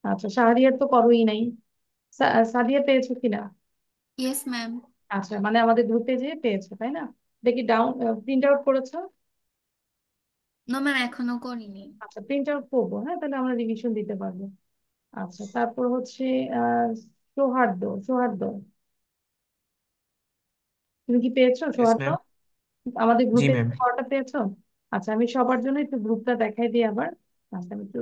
আচ্ছা, শাহরিয়ার তো করোই নাই। সাদিয়া পেয়েছো কিনা? Yes ma'am. আচ্ছা, মানে আমাদের গ্রুপে যে পেয়েছো, তাই না? দেখি প্রিন্ট আউট করেছো? নো ম্যাম, এখনো করিনি। আচ্ছা, প্রিন্ট আউট করবো, হ্যাঁ, তাহলে আমরা রিভিশন দিতে পারবো। আচ্ছা, তারপর হচ্ছে আহ সৌহার্দ্য, সৌহার্দ্য তুমি কি পেয়েছো ইয়েস সৌহার্দ্য? ম্যাম। আমাদের জি গ্রুপে ম্যাম। পড়াটা পেয়েছো? আচ্ছা, আমি সবার জন্য একটু গ্রুপটা দেখাই দিই আবার। আচ্ছা, আমি একটু